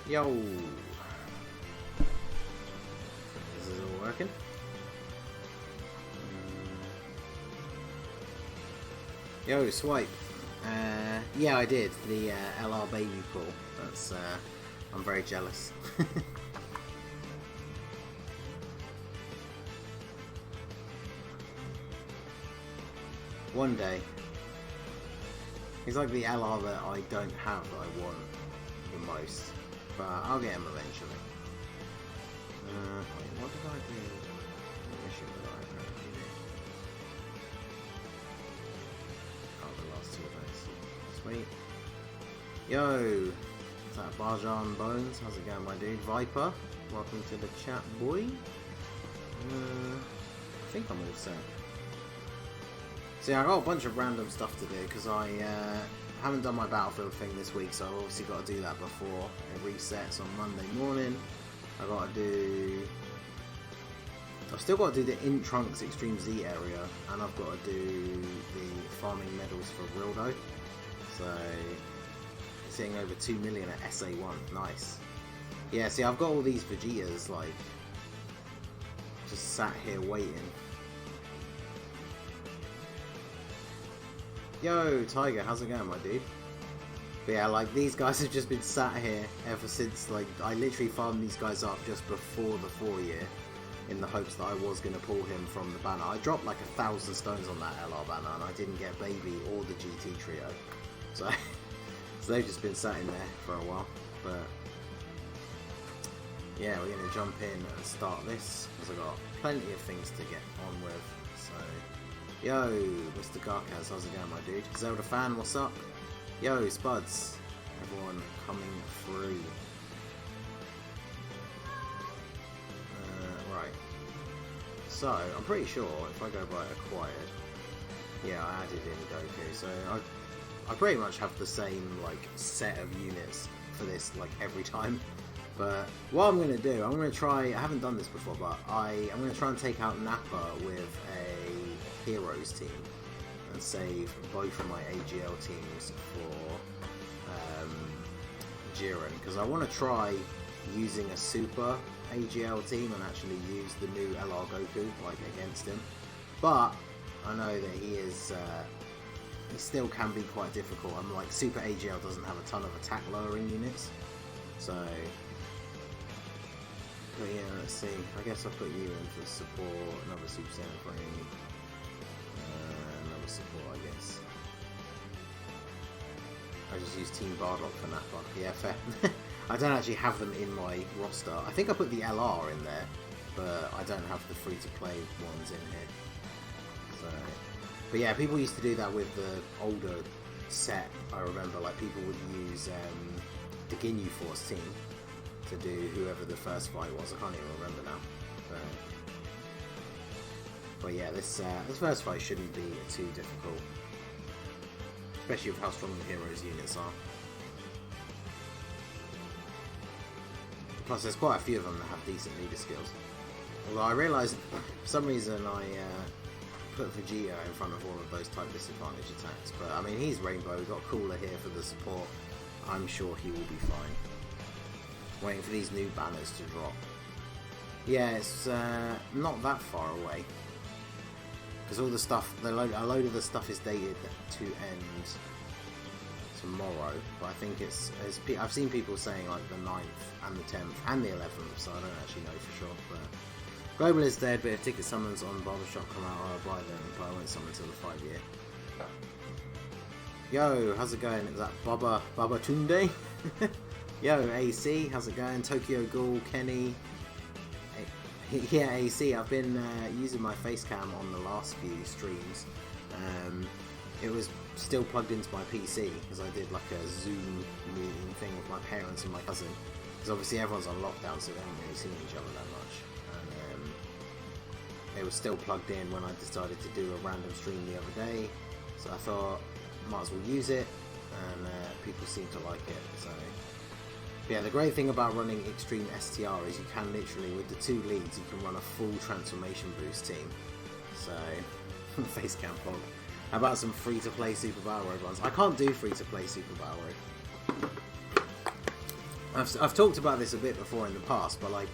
Yo! This is all working. Yo, swipe. Yeah, I did. The LR baby pull. That's, I'm very jealous. One day. He's like the LR that I don't have that I want the most. But I'll get him eventually. Wait, what did I do? What mission did I actually do? Oh, the last two of those. Sweet. Yo! Is that Barjan Bones? How's it going, my dude? Viper, welcome to the chat, boy. I think I'm all set. So yeah, I got a bunch of random stuff to do because I haven't done my Battlefield thing this week, so I've obviously got to do that before it resets on Monday morning. I've still got to do the TRUNKS Extreme Z area, and I've got to do the farming medals for RILDO. So sitting over 2 million at SA1, nice. Yeah, see, I've got all these Vegetas like just sat here waiting. Yo, Tiger, how's it going, my dude? But yeah, like, these guys have just been sat here ever since, like, I literally farmed these guys up just before the 4-year in the hopes that I was going to pull him from the banner. I dropped like 1,000 stones on that LR banner and I didn't get Baby or the GT trio. So, so they've just been sat in there for a while. But yeah, we're going to jump in and start this because I've got plenty of things to get on with. So, yo, Mr. Garkaz, how's it going, my dude? Zelda fan, what's up? Yo, Spuds, everyone coming through. Right. So, I'm pretty sure if I go by acquired, yeah, I added in Goku. So, I pretty much have the same, like, set of units for this, like, every time. But what I'm going to do, I'm going to try, I haven't done this before, but I'm going to try and take out Nappa with a Heroes team and save both of my AGL teams for Jiren, because I want to try using a super AGL team and actually use the new LR Goku like against him. But I know that he still can be quite difficult. I'm like, super AGL doesn't have a ton of attack lowering units, so. But yeah, let's see. I guess I'll put you in for support, another Super Saiyan frame, another support, I guess. I just use Team Bardock for Nappa. Yeah, fair. I don't actually have them in my roster. I think I put the LR in there, but I don't have the free-to-play ones in here. So, but yeah, people used to do that with the older set. I remember, like, people would use the Ginyu Force team to do whoever the first fight was. I can't even remember now. But yeah, this first fight shouldn't be too difficult, especially with how strong the heroes units are. Plus, there's quite a few of them that have decent leader skills. Although I realised for some reason I put Vegeta in front of all of those type disadvantage attacks. But I mean, he's Rainbow. We've got Cooler here for the support. I'm sure he will be fine. Waiting for these new banners to drop. Yeah, it's not that far away. Because all the stuff, a load of the stuff is dated to end tomorrow. But I think I've seen people saying like the 9th and the 10th and the 11th, so I don't actually know for sure. But Global is dead, but if ticket summons on Barbershop come out, I'll buy them, but I won't summon until the 5-year. Yo, how's it going? Is that Baba Tunde? Yo, AC, how's it going? Tokyo Ghoul, Kenny. Yeah, AC, I've been using my Facecam on the last few streams. It was still plugged into my PC because I did like a Zoom meeting thing with my parents and my cousin. Because obviously everyone's on lockdown, so they haven't really seen each other that much. And it was still plugged in when I decided to do a random stream the other day. So I thought, might as well use it, and people seem to like it. So yeah, the great thing about running Extreme STR is you can literally, with the 2 leads, you can run a full transformation boost team. So, Facecam fog. How about some free-to-play Super Battle Road runs? I can't do free-to-play Super Battle Road. I've talked about this a bit before in the past, but like,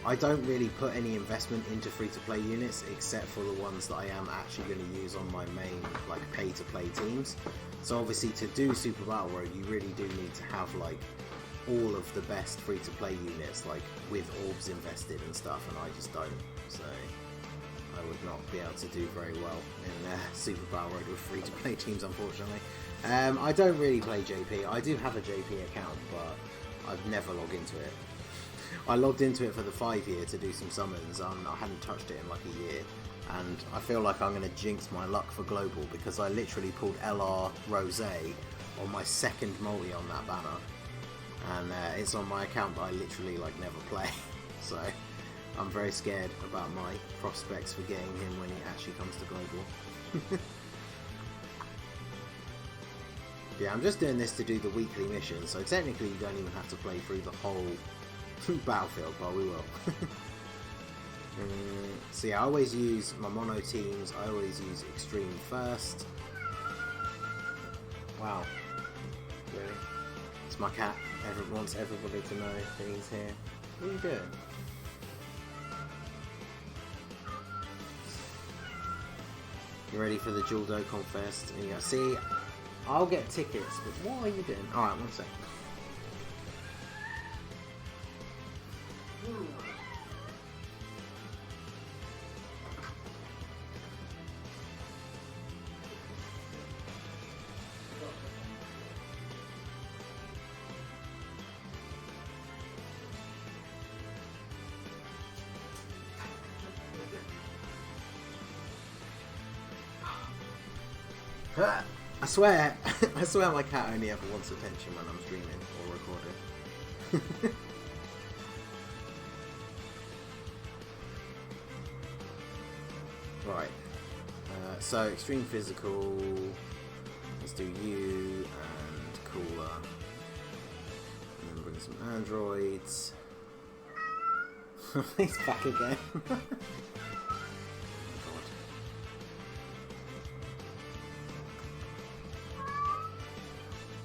I don't really put any investment into free-to-play units except for the ones that I am actually going to use on my main like pay-to-play teams. So obviously to do Super Battle Road, you really do need to have like all of the best free-to-play units, like with orbs invested and stuff, and I just don't. So I would not be able to do very well in Super Battle Road with free-to-play teams, unfortunately. I don't really play JP. I do have a JP account, but I've never logged into it. I logged into it for the 5-year to do some summons, and I hadn't touched it in like a year, and I feel like I'm going to jinx my luck for global because I literally pulled LR Rose on my second multi on that banner, and it's on my account, but I literally like never play. So I'm very scared about my prospects for getting him when he actually comes to global. Yeah, I'm just doing this to do the weekly mission, so technically you don't even have to play through the whole battlefield, but we will. So yeah, I always use my mono teams, I always use extreme first. Wow. Really? It's my cat. Wants everybody to know that he's here. What are you doing? You ready for the Dual Dokkan Fest? And you go, see, I'll get tickets, but what are you doing? Alright, one sec. I swear, I swear my cat only ever wants attention when I'm streaming or recording. Right, so extreme physical, let's do you and cooler, and then bring some androids. He's back again.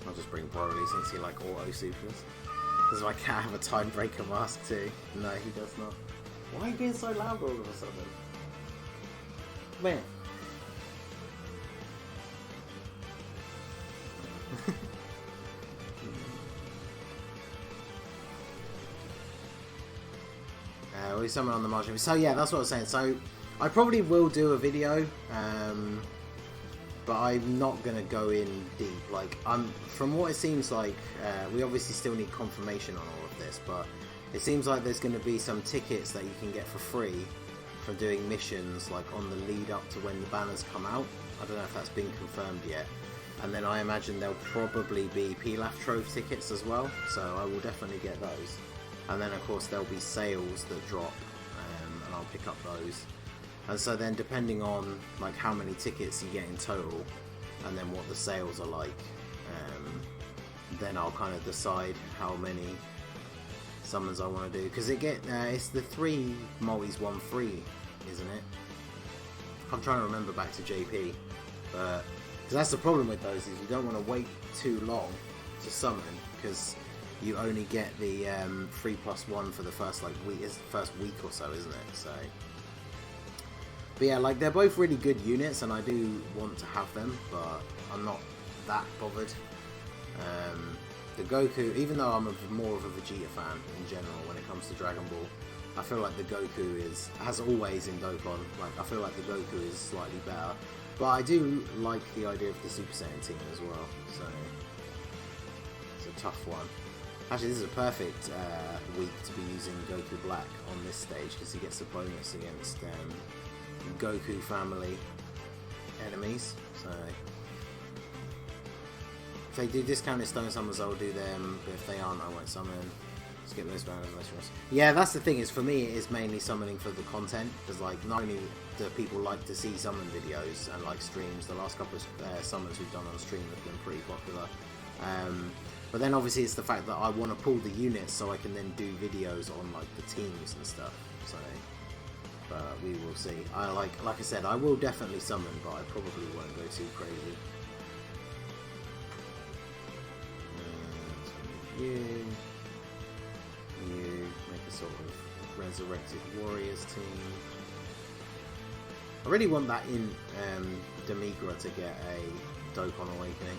I'll just bring Broly since he like auto supers. Does my cat have a time breaker mask too? No, he does not. Why are you being so loud all of a sudden? Come here. We summon on the margin. So yeah, that's what I was saying. So I probably will do a video. But I'm not gonna go in deep. Like, from what it seems like, we obviously still need confirmation on all of this, but it seems like there's gonna be some tickets that you can get for free for doing missions, like on the lead up to when the banners come out. I don't know if that's been confirmed yet. And then I imagine there'll probably be Pilaf Trove tickets as well, so I will definitely get those. And then of course there'll be sales that drop, and I'll pick up those. And so then depending on like how many tickets you get in total and then what the sales are like, then I'll kind of decide how many summons I want to do. Because it's the 3 multis 1 free, isn't it? I'm trying to remember back to JP. But because that's the problem with those, is you don't want to wait too long to summon, because you only get the 3+1 for the first week or so, isn't it? So. But yeah, like, they're both really good units, and I do want to have them, but I'm not that bothered. The Goku, even though I'm more of a Vegeta fan in general when it comes to Dragon Ball, I feel like the Goku is, as always in Dokkan, like, I feel like the Goku is slightly better. But I do like the idea of the Super Saiyan team as well, so it's a tough one. Actually, this is a perfect week to be using Goku Black on this stage, because he gets a bonus against Goku family enemies. So if they do discounted stone summons, I'll do them, but if they aren't, I won't summon. Skip those banners. Yeah, that's the thing, is for me it is mainly summoning for the content, because like, not only do people like to see summon videos and like streams, the last couple of summons we've done on stream have been pretty popular, but then obviously it's the fact that I want to pull the units so I can then do videos on like the teams and stuff. So but we will see. Like I said, I will definitely summon, but I probably won't go too crazy. You. sort of resurrected warriors team. I really want that in Demigra to get a Dokkan Awakening,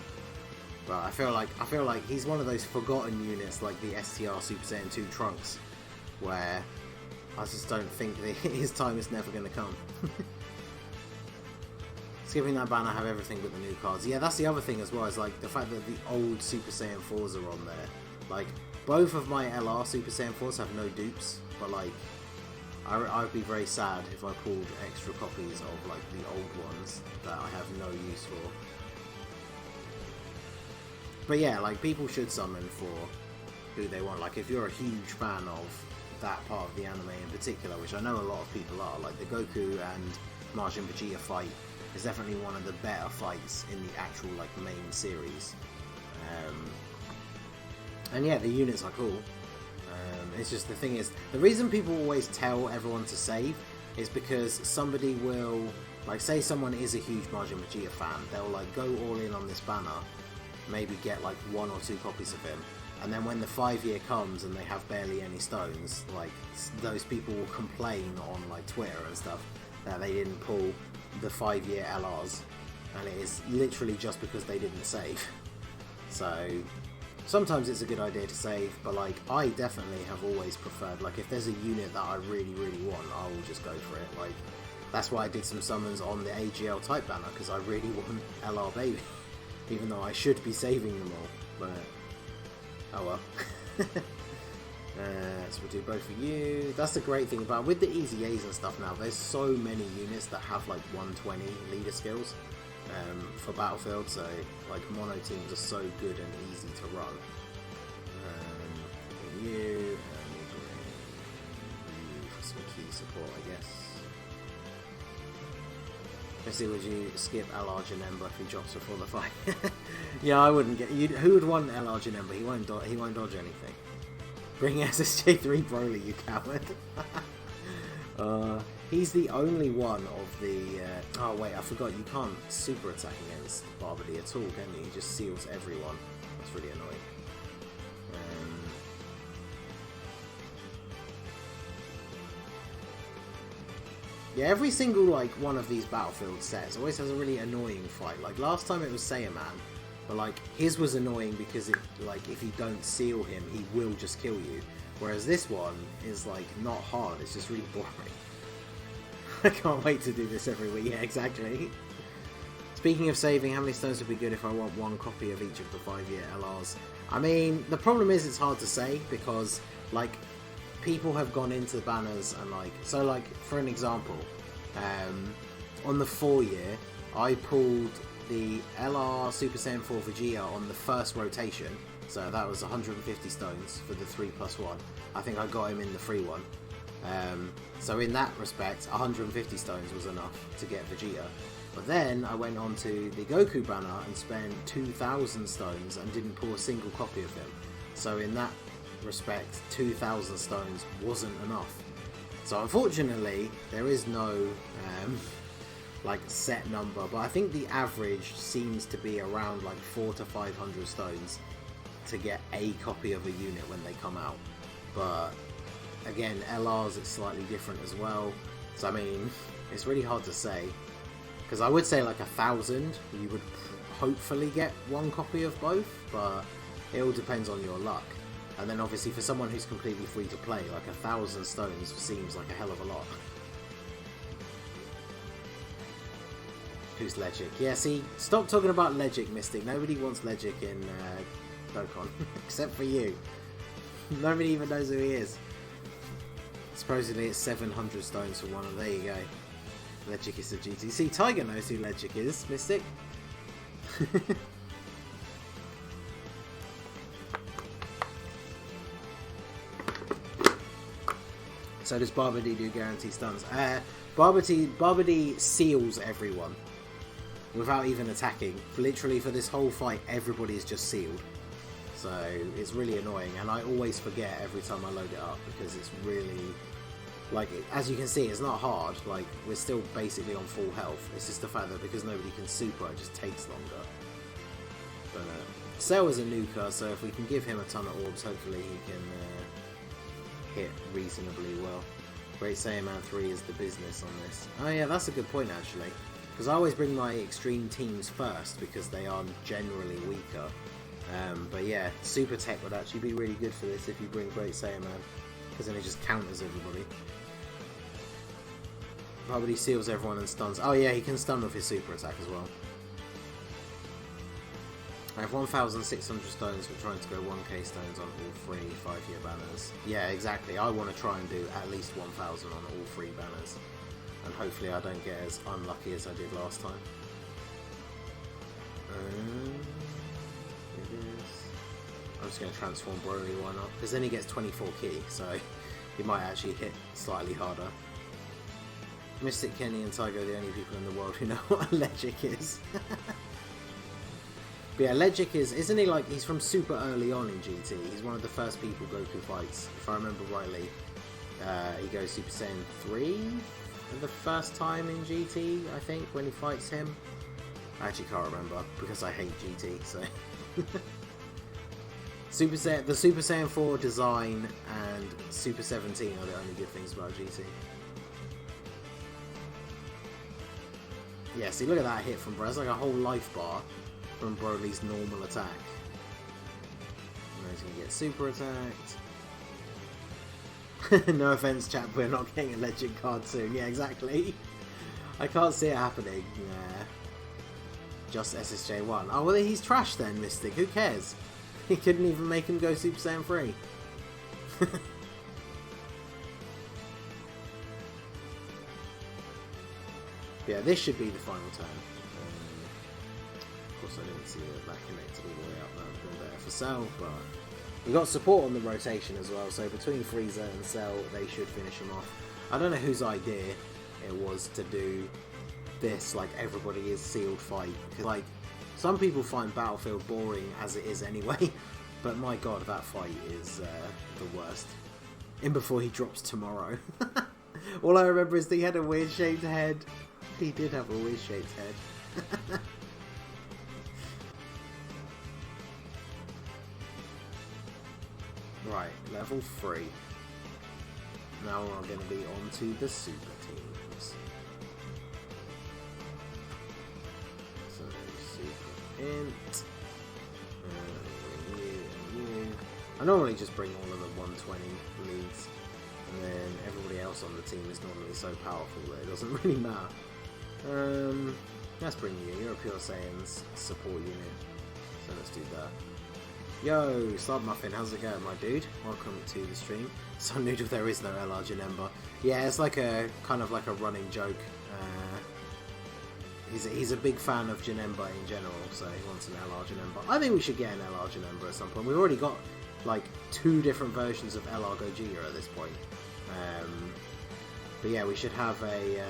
but I feel like he's one of those forgotten units like the STR Super Saiyan 2 Trunks, where I just don't think that his time is never going to come. Skipping that banner, have everything but the new cards. Yeah, that's the other thing as well, is like the fact that the old Super Saiyan 4s are on there. Like, both of my LR Super Saiyan 4s have no dupes, but like, I'd be very sad if I pulled extra copies of like the old ones that I have no use for. But yeah, like, people should summon for who they want. Like, if you're a huge fan of that part of the anime in particular, which I know a lot of people are, like the Goku and Majin Vegeta fight is definitely one of the better fights in the actual like main series. And yeah, the units are cool. It's just, the thing is, the reason people always tell everyone to save is because somebody will, like, say someone is a huge Majin Vegeta fan, they'll like go all in on this banner, maybe get like 1 or 2 copies of him, and then when the 5-year comes and they have barely any stones, like, those people will complain on like Twitter and stuff that they didn't pull the 5-year LRs, and it is literally just because they didn't save. So sometimes it's a good idea to save, but like, I definitely have always preferred, like, if there's a unit that I really want, I will just go for it. Like, that's why I did some summons on the AGL type banner, because I really want LR Baby, even though I should be saving them all, but oh well. So we'll do both of you. That's the great thing about, with the EZAs and stuff now, there's so many units that have like 120 leader skills for Battlefield, so like mono teams are so good and easy to run. You and you for some key support, I guess. Let's see, would you skip LR Janemba if he drops before the fight? Yeah, I wouldn't get. Who would want LR Janemba? He won't dodge anything. Bring SSJ3 Broly, you coward. He's the only one of the... oh wait, I forgot, you can't super attack against Barbody at all, can you? He just seals everyone. That's really annoying. Yeah, every single like one of these Battlefield sets always has a really annoying fight. Like last time it was Saiyaman, but like his was annoying because it, like, if you don't seal him, he will just kill you. Whereas this one is like not hard, it's just really boring. I can't wait to do this every week. Yeah, exactly. Speaking of saving, how many stones would be good if I want 1 copy of each of the 5-year LRs? I mean, the problem is it's hard to say because like people have gone into the banners and like, so like for an example, on the 4-year I pulled the LR Super Saiyan 4 Vegeta on the first rotation, so that was 150 stones for the 3+1. I think I got him in the free one. So in that respect, 150 stones was enough to get Vegeta. But then I went on to the Goku banner and spent 2,000 stones and didn't pull a single copy of him. So in that respect, 2,000 stones wasn't enough. So unfortunately, there is no like set number, but I think the average seems to be around like 400 to 500 stones to get a copy of a unit when they come out. But again, LRs it's slightly different as well. So I mean, it's really hard to say, because I would say like 1,000 you would hopefully get 1 copy of both, but it all depends on your luck. And then obviously for someone who's completely free to play, like 1,000 stones seems like a hell of a lot. Who's Legic? Yeah, see, stop talking about Legic, Mystic. Nobody wants Legic in Dokkan, except for you. Nobody even knows who he is. Supposedly it's 700 stones for one, and there you go. Legic is the GT. See, Tiger knows who Legic is, Mystic. So does Barbody do guarantee stuns? Barbody seals everyone without even attacking. Literally for this whole fight, everybody is just sealed. So it's really annoying, and I always forget every time I load it up because it's really, like, as you can see, it's not hard. Like, we're still basically on full health. It's just the fact that because nobody can super, it just takes longer. But Cell is a nuker, so if we can give him a ton of orbs, hopefully he can hit reasonably well. Great Saiyaman 3 is the business on this. Oh yeah, that's a good point actually. Because I always bring my extreme teams first because they are generally weaker. But yeah, Super Tech would actually be really good for this if you bring Great Saiyaman. Because then it just counters everybody. Probably seals everyone and stuns. Oh yeah, he can stun with his super attack as well. I have 1,600 stones for trying to go 1k stones on all 3 5-year banners. Yeah, exactly. I want to try and do at least 1,000 on all 3 banners. And hopefully I don't get as unlucky as I did last time. I'm just going to transform Broly, why not? Because then he gets 24 ki, so he might actually hit slightly harder. Mystic, Kenny and Tygo are the only people in the world who know what a Legic is. But yeah, Legic is, isn't he like, he's from super early on in GT. He's one of the first people Goku fights. If I remember rightly, he goes Super Saiyan 3 for the first time in GT, I think, when he fights him. I actually can't remember, because I hate GT, so... the Super Saiyan 4 design and Super 17 are the only good things about GT. Yeah, see, look at that hit from Bro. That's like a whole life bar from Broly's normal attack. And he's going to get super attacked. No offense, chap, we're not getting a legend card soon. Yeah, exactly. I can't see it happening. Yeah. Just SSJ1. Oh, well, he's trash then, Mystic. Who cares? He couldn't even make him go Super Saiyan 3. Yeah, this should be the final turn. Of course, I didn't see that connected all the way up. That would have been better for Cell, but we got support on the rotation as well. So between Frieza and Cell, they should finish him off. I don't know whose idea it was to do this. Like everybody is sealed fight. Because like some people find Battlefield boring as it is anyway, but my god, that fight is the worst. In before he drops tomorrow. All I remember is that he had a weird shaped head. He did have a weird shaped head. Right, level 3. Now we're going to be on to the super teams. So, super int. You. I normally just bring all of the 120 leads. And then everybody else on the team is normally so powerful that it doesn't really matter. Let's bring you. You're a Pure Saiyan's support unit. So let's do that. Yo, Slab Muffin, how's it going, my dude? Welcome to the stream. Sun Noodle, there is no LR Janemba. Yeah, it's like a kind of like a running joke. He's a big fan of Janemba in general, so he wants an LR Janemba. I think we should get an LR Janemba at some point. We've already got like 2 different versions of LR Gogeta at this point. But yeah, we should have a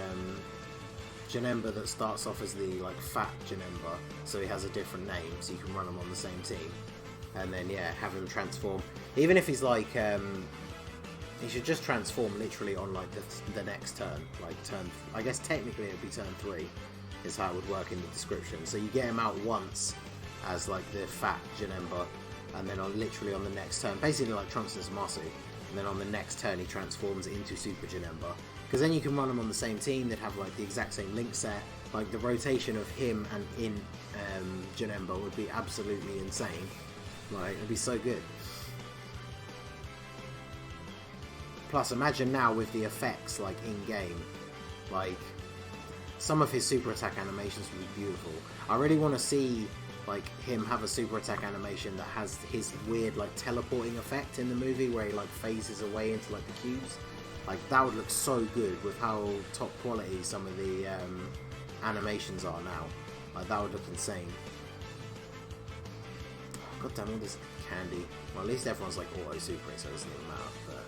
Janemba that starts off as the like fat Janemba, so he has a different name, so you can run them on the same team. And then yeah, have him transform. Even if he's like, he should just transform literally on like the next turn, like turn. I guess technically it'd be turn 3, is how it would work in the description. So you get him out once as like the fat Janemba, and then literally on the next turn, basically like Trunks and Zamasu, and then on the next turn he transforms into Super Janemba. Because then you can run them on the same team. They'd have like the exact same link set. Like the rotation of him and in Janemba would be absolutely insane. Like, it'd be so good. Plus, imagine now with the effects, like, in-game. Like, some of his super attack animations would be beautiful. I really want to see, like, him have a super attack animation that has his weird, like, teleporting effect in the movie where he, like, phases away into, like, the cubes. Like, that would look so good with how top quality some of the animations are now. Like, that would look insane. God damn all this candy. Well, at least everyone's like auto super, so it doesn't even matter. But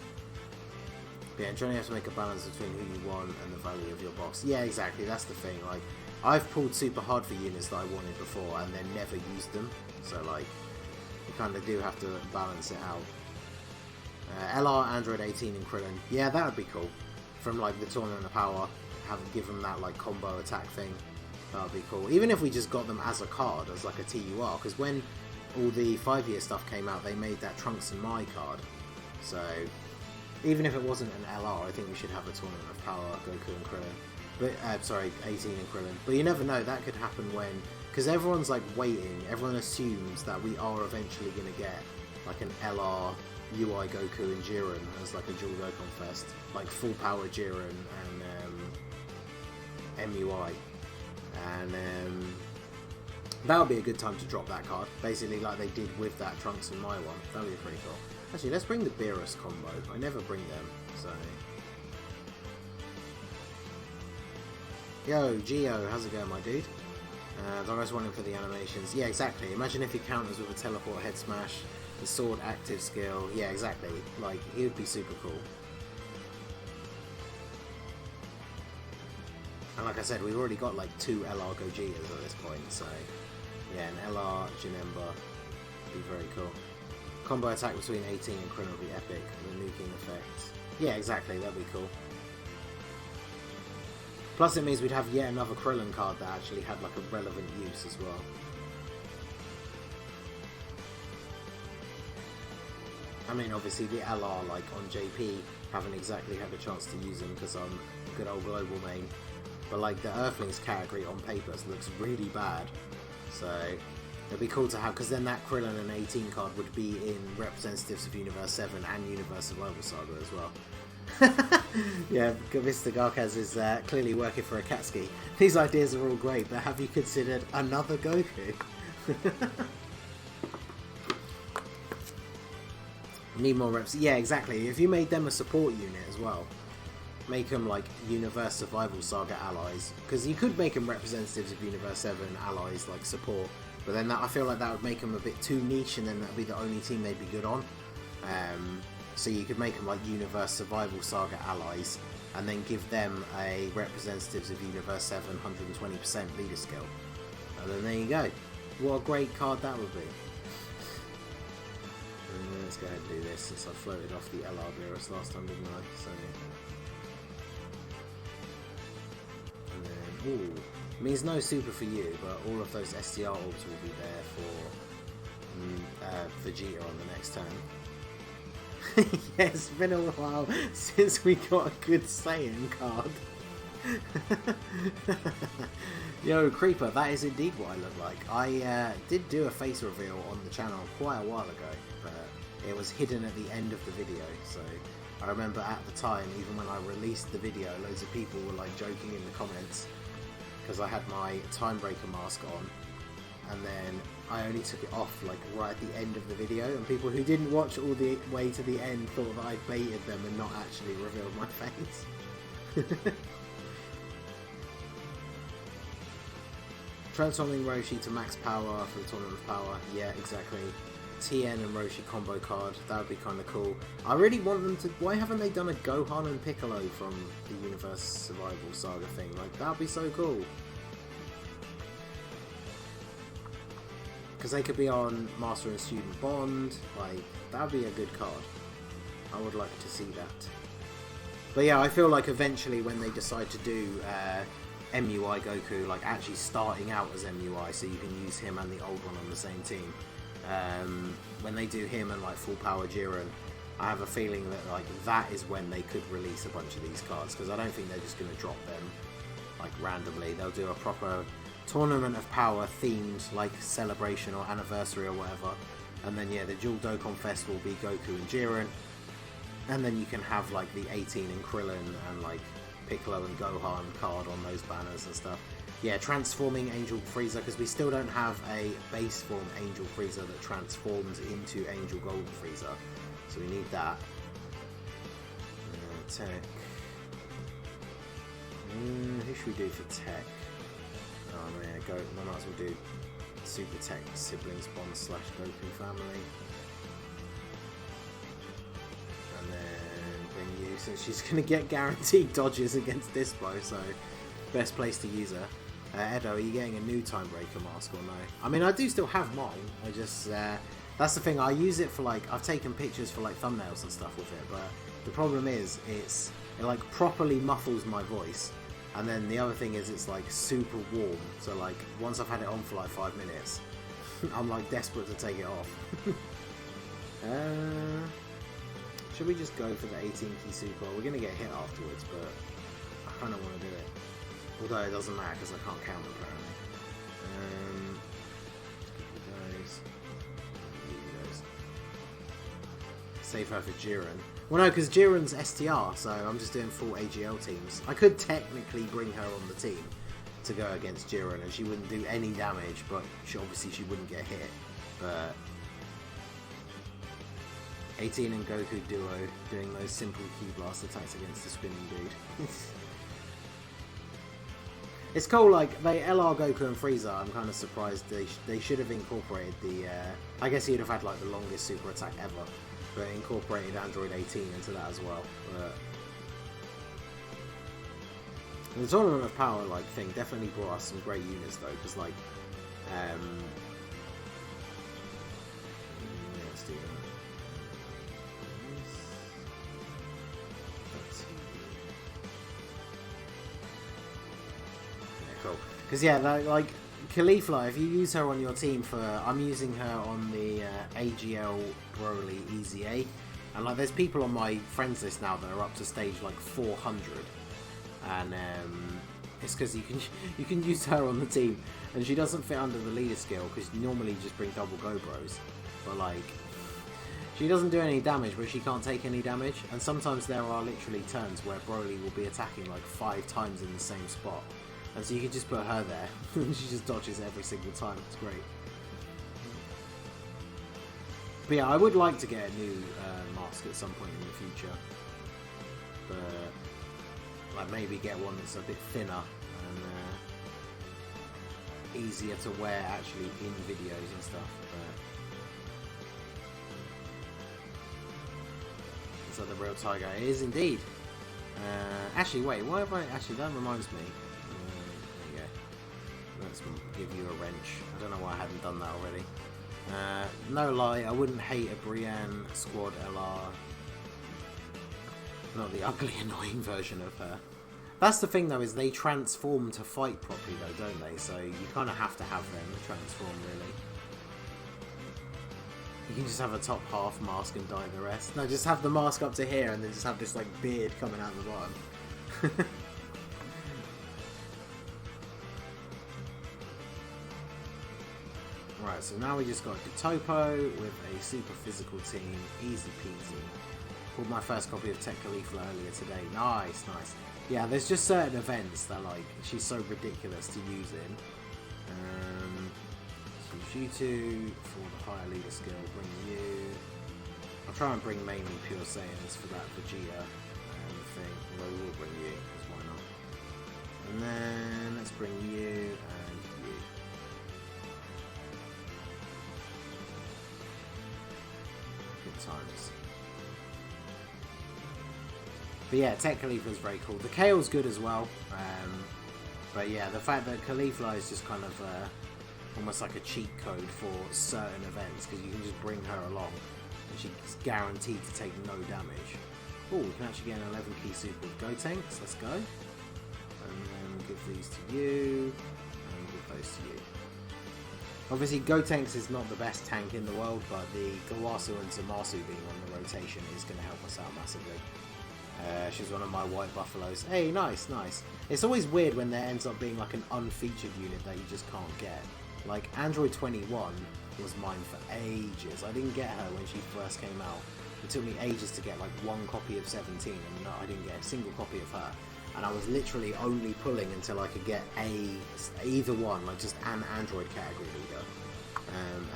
yeah, Johnny has to make a balance between who you want and the value of your boss. Yeah, exactly. That's the thing. Like, I've pulled super hard for units that I wanted before and then never used them. So like, you kind of do have to balance it out. LR, Android 18, and Krillin. Yeah, that would be cool. From like the Tournament of Power, give them that like combo attack thing. That would be cool. Even if we just got them as a card, as like a TUR, because when all the 5-year stuff came out, they made that Trunks and Mai card. So Even if it wasn't an LR, I think we should have a Tournament of Power, Goku and Krillin. But, sorry, 18 and Krillin. But you never know, that could happen when... Because everyone's, like, waiting. Everyone assumes that we are eventually going to get, like, an LR, UI Goku and Jiren as, like, a dual Dokkan Fest. Like, full power Jiren and MUI. And, that would be a good time to drop that card. Basically, like they did with that Trunks and my one. That would be pretty cool. Actually, let's bring the Beerus combo. I never bring them, so... Yo, Geo, how's it going, my dude? I was wondering for the animations. Yeah, exactly. Imagine if he counters with a teleport head smash, the sword active skill. Yeah, exactly. Like, he would be super cool. And like I said, we've already got like 2 LR Gogeas at this point, so... Yeah, an LR Janemba would be very cool. Combo attack between 18 and Krillin would be epic, with a nuking effect. Yeah, exactly, that'd be cool. Plus it means we'd have yet another Krillin card that actually had like a relevant use as well. I mean, obviously the LR, like on JP, haven't exactly had a chance to use them because I'm a good old global main. But like the Earthlings category on paper looks really bad. So it'd be cool to have, because then that Krillin and 18 card would be in Representatives of Universe 7 and Universe Survival Saga as well. Yeah, Mr. Garkaz is clearly working for Akatsuki. These ideas are all great, but have you considered another Goku? Need more reps. Yeah, exactly. If you made them a support unit as well, make them like Universe Survival Saga allies, because you could make them Representatives of Universe 7 allies, like support, but then that, I feel like that would make them a bit too niche, and then that would be the only team they'd be good on. So you could make them like Universe Survival Saga allies, and then give them a Representatives of Universe 7 120% leader skill, and then there you go. What a great card that would be. Let's go ahead and do this, since I floated off the LR Beerus last time, didn't I? So... Ooh, means no super for you, but all of those STR orbs will be there for Vegeta on the next turn. Yeah, it's been a while since we got a good Saiyan card. Yo, Creeper, that is indeed what I look like. I did do a face reveal on the channel quite a while ago, but it was hidden at the end of the video, so I remember at the time, even when I released the video, loads of people were like joking in the comments, because I had my Timebreaker mask on, and then I only took it off like right at the end of the video, and people who didn't watch all the way to the end thought that I baited them and not actually revealed my face. Transforming Roshi to max power for the Tournament of Power, yeah, exactly. TN and Roshi combo card, that would be kind of cool. I really want them to... Why haven't they done a Gohan and Piccolo from the Universe Survival Saga thing? Like, that would be so cool. Because they could be on Master and Student Bond, like, that would be a good card. I would like to see that. But yeah, I feel like eventually when they decide to do MUI Goku, like actually starting out as MUI, so you can use him and the old one on the same team, when they do him and like full power Jiren, I have a feeling that like that is when they could release a bunch of these cards, because I don't think they're just going to drop them like randomly. They'll do a proper Tournament of Power themed like celebration or anniversary or whatever, and then yeah, the dual Dokkan Fest will be Goku and Jiren, and then you can have like the 18 and Krillin and like Piccolo and Gohan card on those banners and stuff. Yeah, transforming Angel Frieza, because we still don't have a base form Angel Frieza that transforms into Angel Golden Frieza, so we need that. Tech. Who should we do for tech? Oh man, I might as well do Super Tech Siblings Bond / Goku Family. And then bring you, since she's going to get guaranteed dodges against Dispo, so best place to use her. Edo, are you getting a new Timebreaker mask or no? I mean, I do still have mine. I just, that's the thing, I use it for like, I've taken pictures for like thumbnails and stuff with it, but the problem is, it like properly muffles my voice. And then the other thing is it's like super warm, so like once I've had it on for like 5 minutes, I'm like desperate to take it off. Should we just go for the 18 key super? We're going to get hit afterwards, but I kind of want to do it. Although it doesn't matter because I can't count apparently. Save her for Jiren. Well, no, because Jiren's STR, so I'm just doing full AGL teams. I could technically bring her on the team to go against Jiren, and she wouldn't do any damage, but obviously she wouldn't get hit. But 18 and Goku duo doing those simple key blast attacks against the spinning dude. It's cool, like, they LR Goku and Frieza. I'm kind of surprised they should have incorporated the, I guess he'd have had, like, the longest super attack ever, but incorporated Android 18 into that as well. But the Tournament of Power, like, thing definitely brought us some great units, though, because, like, let's do that. Cool. Because yeah, like Caulifla, if you use her on your team for, I'm using her on the AGL Broly EZA, and like there's people on my friends list now that are up to stage like 400, and it's because you can use her on the team, and she doesn't fit under the leader skill because normally you just bring double go bros, but like she doesn't do any damage, but she can't take any damage, and sometimes there are literally turns where Broly will be attacking like 5 times in the same spot. And so you can just put her there, and she just dodges every single time. It's great. But yeah, I would like to get a new mask at some point in the future. But like maybe get one that's a bit thinner and easier to wear actually in videos and stuff. Is that the real Tiger? It is indeed. Actually, wait. Why have I? Actually, that reminds me. Let's give you a wrench. I don't know why I hadn't done that already. No lie, I wouldn't hate a Brienne Squad LR. Not the ugly, annoying version of her. That's the thing though, is they transform to fight properly though, don't they? So you kind of have to have them transform, really. You can just have a top half mask and dye the rest. No, just have the mask up to here and then just have this like beard coming out the bottom. Right, so now we just got to Topo with a super physical team, easy peasy. Pulled my first copy of Tech Caulifla earlier today. Nice, nice. Yeah, there's just certain events that like she's so ridiculous to use in. So you two for the higher leader skill, bring you. I'll try and bring mainly Pure Saiyans for that Vegeta thing. Although we'll bring you, because why not? And then let's bring you and you. Times. But yeah, Tech Caulifla is very cool. The Kale's good as well, but yeah, the fact that Caulifla is just kind of almost like a cheat code for certain events, because you can just bring her along and she's guaranteed to take no damage. Oh, we can actually get an 11 key super with Gotenks. Let's go. And then we'll give these to you and give those to you. Obviously, Gotenks is not the best tank in the world, but the Gawasu and Zamasu being on the rotation is going to help us out massively. She's one of my white buffaloes. Hey, nice, nice. It's always weird when there ends up being like an unfeatured unit that you just can't get. Like, Android 21 was mine for ages. I didn't get her when she first came out. It took me ages to get like one copy of 17, and I didn't get a single copy of her. And I was literally only pulling until I could get either one, like just an Android category leader.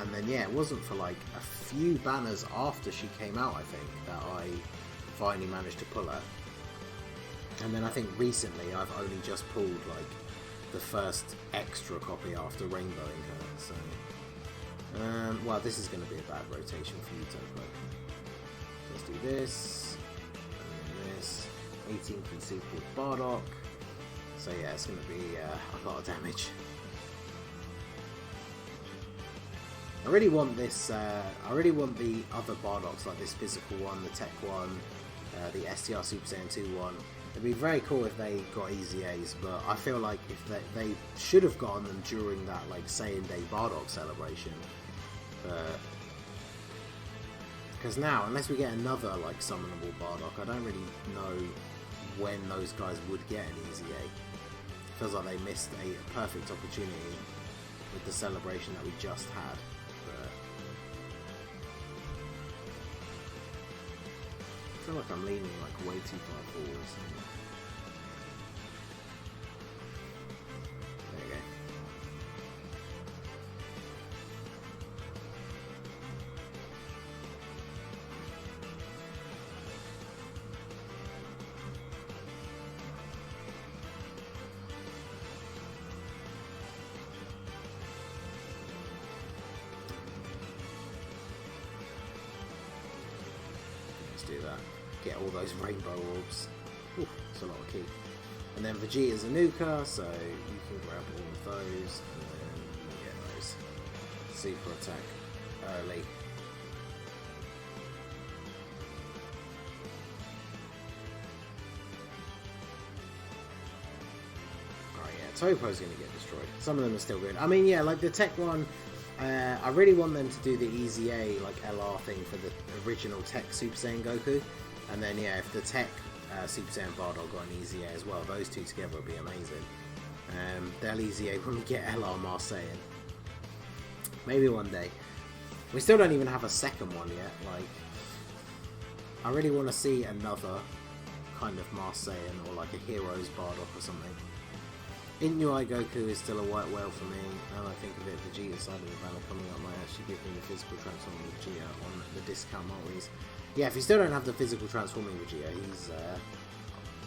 And then yeah, it wasn't for like a few banners after she came out, I think, that I finally managed to pull her. And then I think recently I've only just pulled like the first extra copy after rainbowing her. So, well, this is going to be a bad rotation for you, Topo. Let's do this, and this. 18 key super with Bardock. So yeah, it's going to be a lot of damage. I really want this, I really want the other Bardocks, like this physical one, the tech one, the STR Super Saiyan 2 one. It'd be very cool if they got EZAs, but I feel like if they should have gotten them during that like Saiyan Day Bardock celebration. Because now, unless we get another like summonable Bardock, I don't really know when those guys would get an EZA. Feels like they missed a perfect opportunity with the celebration that we just had. But I feel like I'm leaning like way too far forwards. There you go. Do that. Get all those rainbow orbs. Ooh, that's a lot of key. And then Vegeta's a nuker, so you can grab all of those and then you get those. Super attack early. Oh yeah, Topo's gonna get destroyed. Some of them are still good. I mean, yeah, like the tech one. I really want them to do the EZA like LR thing for the original tech Super Saiyan Goku, and then yeah, if the tech Super Saiyan Bardock got an EZA as well, those two together would be amazing. They'll EZA when we get LR Mars Saiyan. Maybe one day. We still don't even have a second one yet. Like, I really want to see another kind of Mars Saiyan or like a Heroes Bardock or something. Inuai Goku is still a white whale for me. Now that I think of it, Vegeta side of the banner coming up might actually give me the physical transforming Vegeta on the discount multis. Yeah, if you still don't have the physical transforming Vegeta, he's a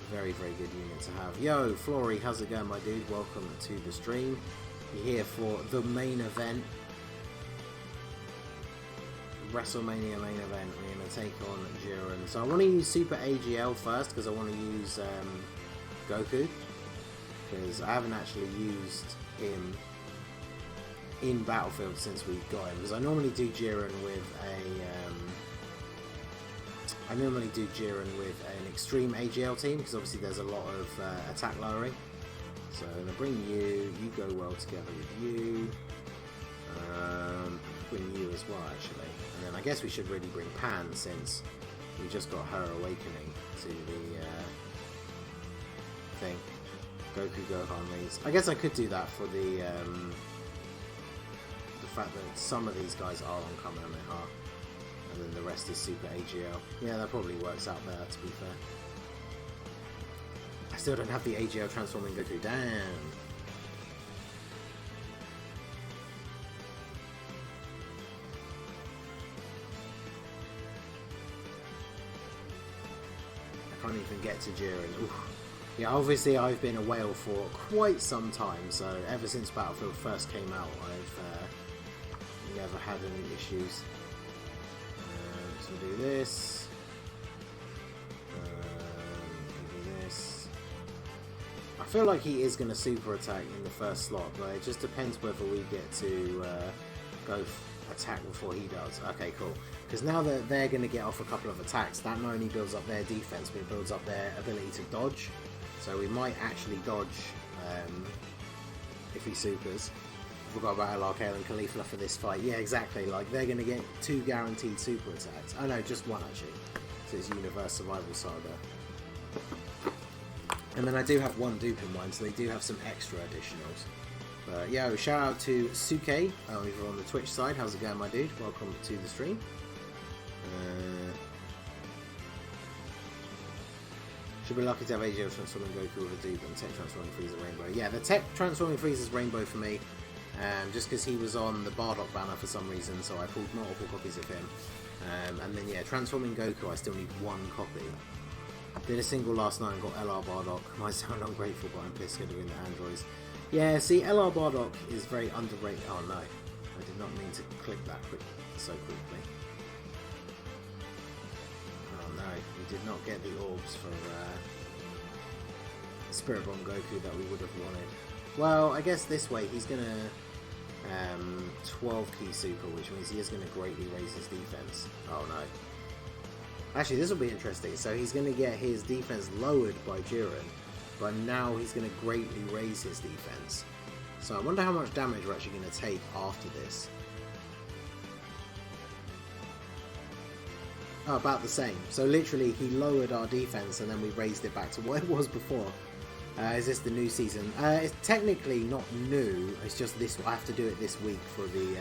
very, very good unit to have. Yo, Flory, how's it going, my dude? Welcome to the stream. You're here for the main event. WrestleMania main event. We're going to take on Jiren. So I want to use Super AGL first because I want to use Goku. Because I haven't actually used him in Battlefield since we got him. Because I normally do Jiren with an extreme AGL team. Because obviously there's a lot of attack lowering. So I'm gonna bring you. You go well together with you. Bring you as well actually. And then I guess we should really bring Pan since we just got her awakening to the thing. Goku Gohan leads. I guess I could do that for the fact that some of these guys are on Kamehameha and then the rest is Super AGL. Yeah, that probably works out better, to be fair. I still don't have the AGL transforming Goku. Damn. I can't even get to Jiren. Oof. Yeah, obviously I've been a whale for quite some time, so ever since Battlefield first came out, I've never had any issues. So we'll do this. We'll do this. I feel like he is going to super attack in the first slot, but it just depends whether we get to go attack before he does. Okay, cool. Because now that they're going to get off a couple of attacks, that not only builds up their defense, but it builds up their ability to dodge. So we might actually dodge if he supers. Forgot about LRK and Caulifla for this fight. Yeah, exactly. Like, they're going to get 2 guaranteed super attacks. Oh no, just 1 actually. So it's Universe Survival Saga. And then I do have 1 dupe in mine, so they do have some extra additionals. But yo, shout out to Suke over on the Twitch side. How's it going, my dude? Welcome to the stream. Should be lucky to have AGL transforming Goku with a dupe and Tech transforming Frieza Rainbow. Yeah, the Tech transforming Frieza's Rainbow for me, just because he was on the Bardock banner for some reason, so I pulled multiple copies of him. And then yeah, transforming Goku, I still need 1 copy. Did a single last night and got LR Bardock. Might sound ungrateful, but I'm pissed considering the androids. Yeah, see, LR Bardock is very underrated. Oh no, I did not mean to click that so quickly. No, we did not get the orbs for Spirit Bomb Goku that we would have wanted. Well, I guess this way he's going to 12 key super, which means he is going to greatly raise his defense. Oh no. Actually, this will be interesting. So he's going to get his defense lowered by Jiren, but now he's going to greatly raise his defense. So I wonder how much damage we're actually going to take after this. Oh, about the same. So literally he lowered our defense and then we raised it back to what it was before. Is this the new season? It's technically not new, it's just this. I have to do it this week for the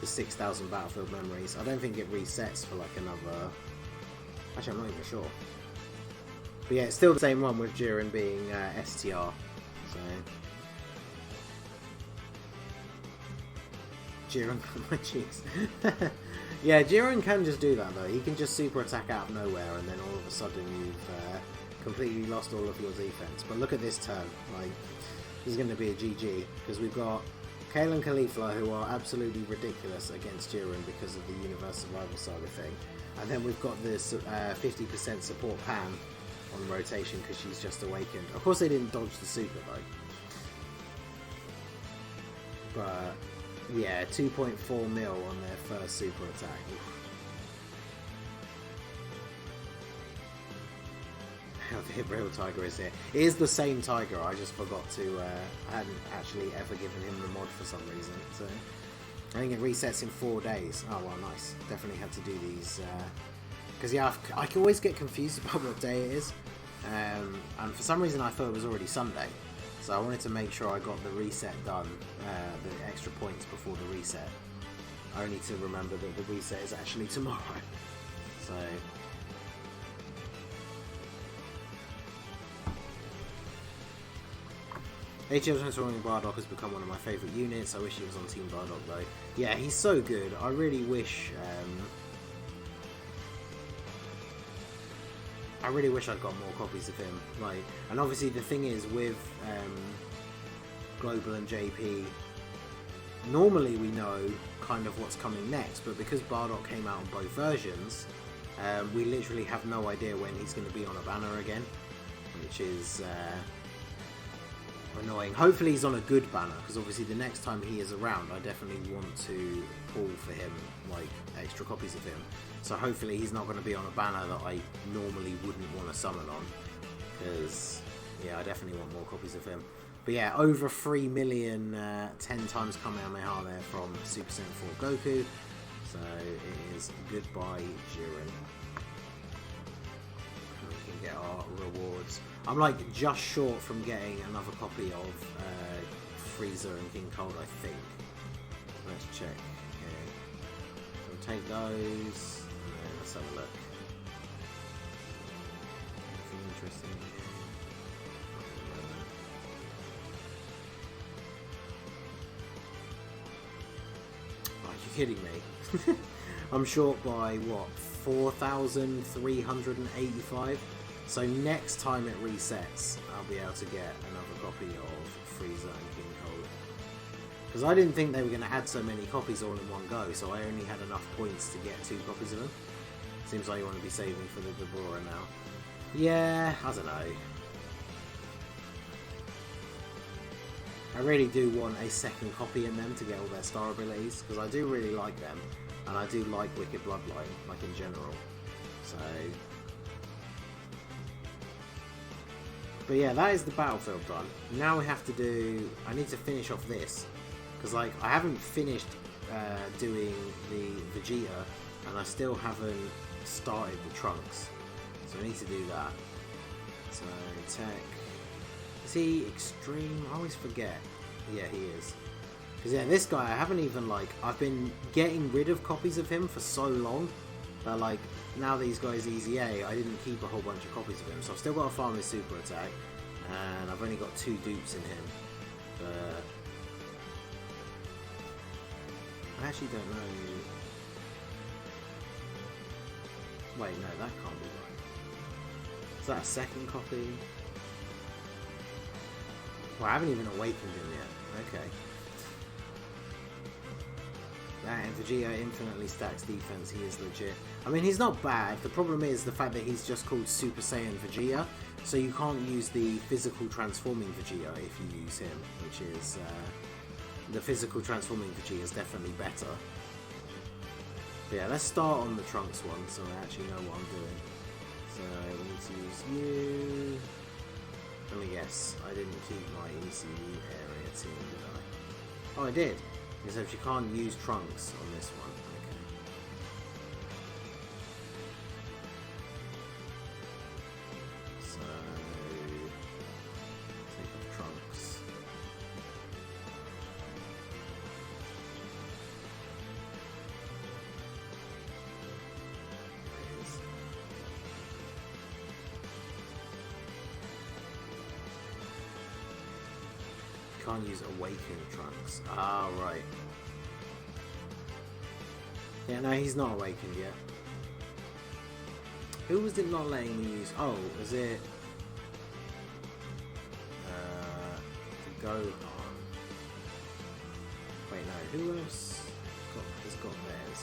6,000 Battlefield memories. I don't think it resets for like another... Actually, I'm not even sure. But yeah, it's still the same one with Jiren being STR. So... Jiren, my cheeks. Yeah, Jiren can just do that though. He can just super attack out of nowhere and then all of a sudden you've completely lost all of your defense. But look at this turn. Like, this is going to be a GG because we've got Kale and Caulifla who are absolutely ridiculous against Jiren because of the Universe Survival Saga thing. And then we've got this 50% support Pam on rotation because she's just awakened. Of course they didn't dodge the super though. But... yeah, 2.4 mil on their first super attack. How the real Tiger is here. It is the same Tiger, I just forgot to... I hadn't actually ever given him the mod for some reason. So I think it resets in 4 days. Oh well, nice. Definitely have to do these... because yeah, I can always get confused about what day it is. And for some reason I thought it was already Sunday. So I wanted to make sure I got the reset done, the extra points before the reset. I only to remember that the reset is actually tomorrow. So... HL Transforming Bardock has become one of my favourite units. I wish he was on Team Bardock though. Yeah, he's so good. I really wish... I really wish I'd got more copies of him. Like, and obviously the thing is with Global and JP, normally we know kind of what's coming next, but because Bardock came out on both versions, we literally have no idea when he's going to be on a banner again, which is annoying. Hopefully he's on a good banner, because obviously the next time he is around, I definitely want to pull for him, like, extra copies of him. So hopefully he's not going to be on a banner that I normally wouldn't want to summon on, because, yeah, I definitely want more copies of him. But yeah, over 3 million 10 times Kamehameha there from Super Saiyan 4 Goku. So it is goodbye Jiren. And we can get our rewards. I'm like just short from getting another copy of Frieza and King Cold, I think. Let's check. Okay. So we'll take those. Let's have a look. Anything interesting here? Are you kidding me? I'm short by what? 4,385. So next time it resets, I'll be able to get another copy of Frieza and King Cold. Because I didn't think they were going to add so many copies all in one go, so I only had enough points to get 2 copies of them. Seems like you want to be saving for the Deborah now. Yeah, I don't know. I really do want a second copy in them to get all their star abilities, because I do really like them, and I do like Wicked Bloodline, like in general. So... but yeah, that is the battlefield done. Now we have to do... I need to finish off this, because like I haven't finished doing the Vegeta, and I still haven't started the Trunks, so I need to do that. So tech, is he extreme? I always forget. Yeah, he is. Because yeah, this guy I haven't even like, I've been getting rid of copies of him for so long that like now that he's got his EZA, I didn't keep a whole bunch of copies of him, so I've still got to farm his super attack, and I've only got 2 dupes in him. But I actually don't know. Wait, no, that can't be right. Is that a second copy? Well, I haven't even awakened him yet. Okay. That and Vegeta infinitely stacks defense. He is legit. I mean, he's not bad. The problem is the fact that he's just called Super Saiyan Vegeta, so you can't use the physical transforming Vegeta if you use him, which is... the physical transforming Vegeta is definitely better. But yeah, let's start on the Trunks one so I actually know what I'm doing. So we need to use you. Let me guess, I didn't keep my ECD area team, did I? Oh, I did. It says you can't use Trunks on this one. can't use Awakened Trunks. Ah, right. Yeah, no, he's not awakened yet. Who was it not letting me use? Oh, is it... Gohan. Wait, no, who else has got theirs?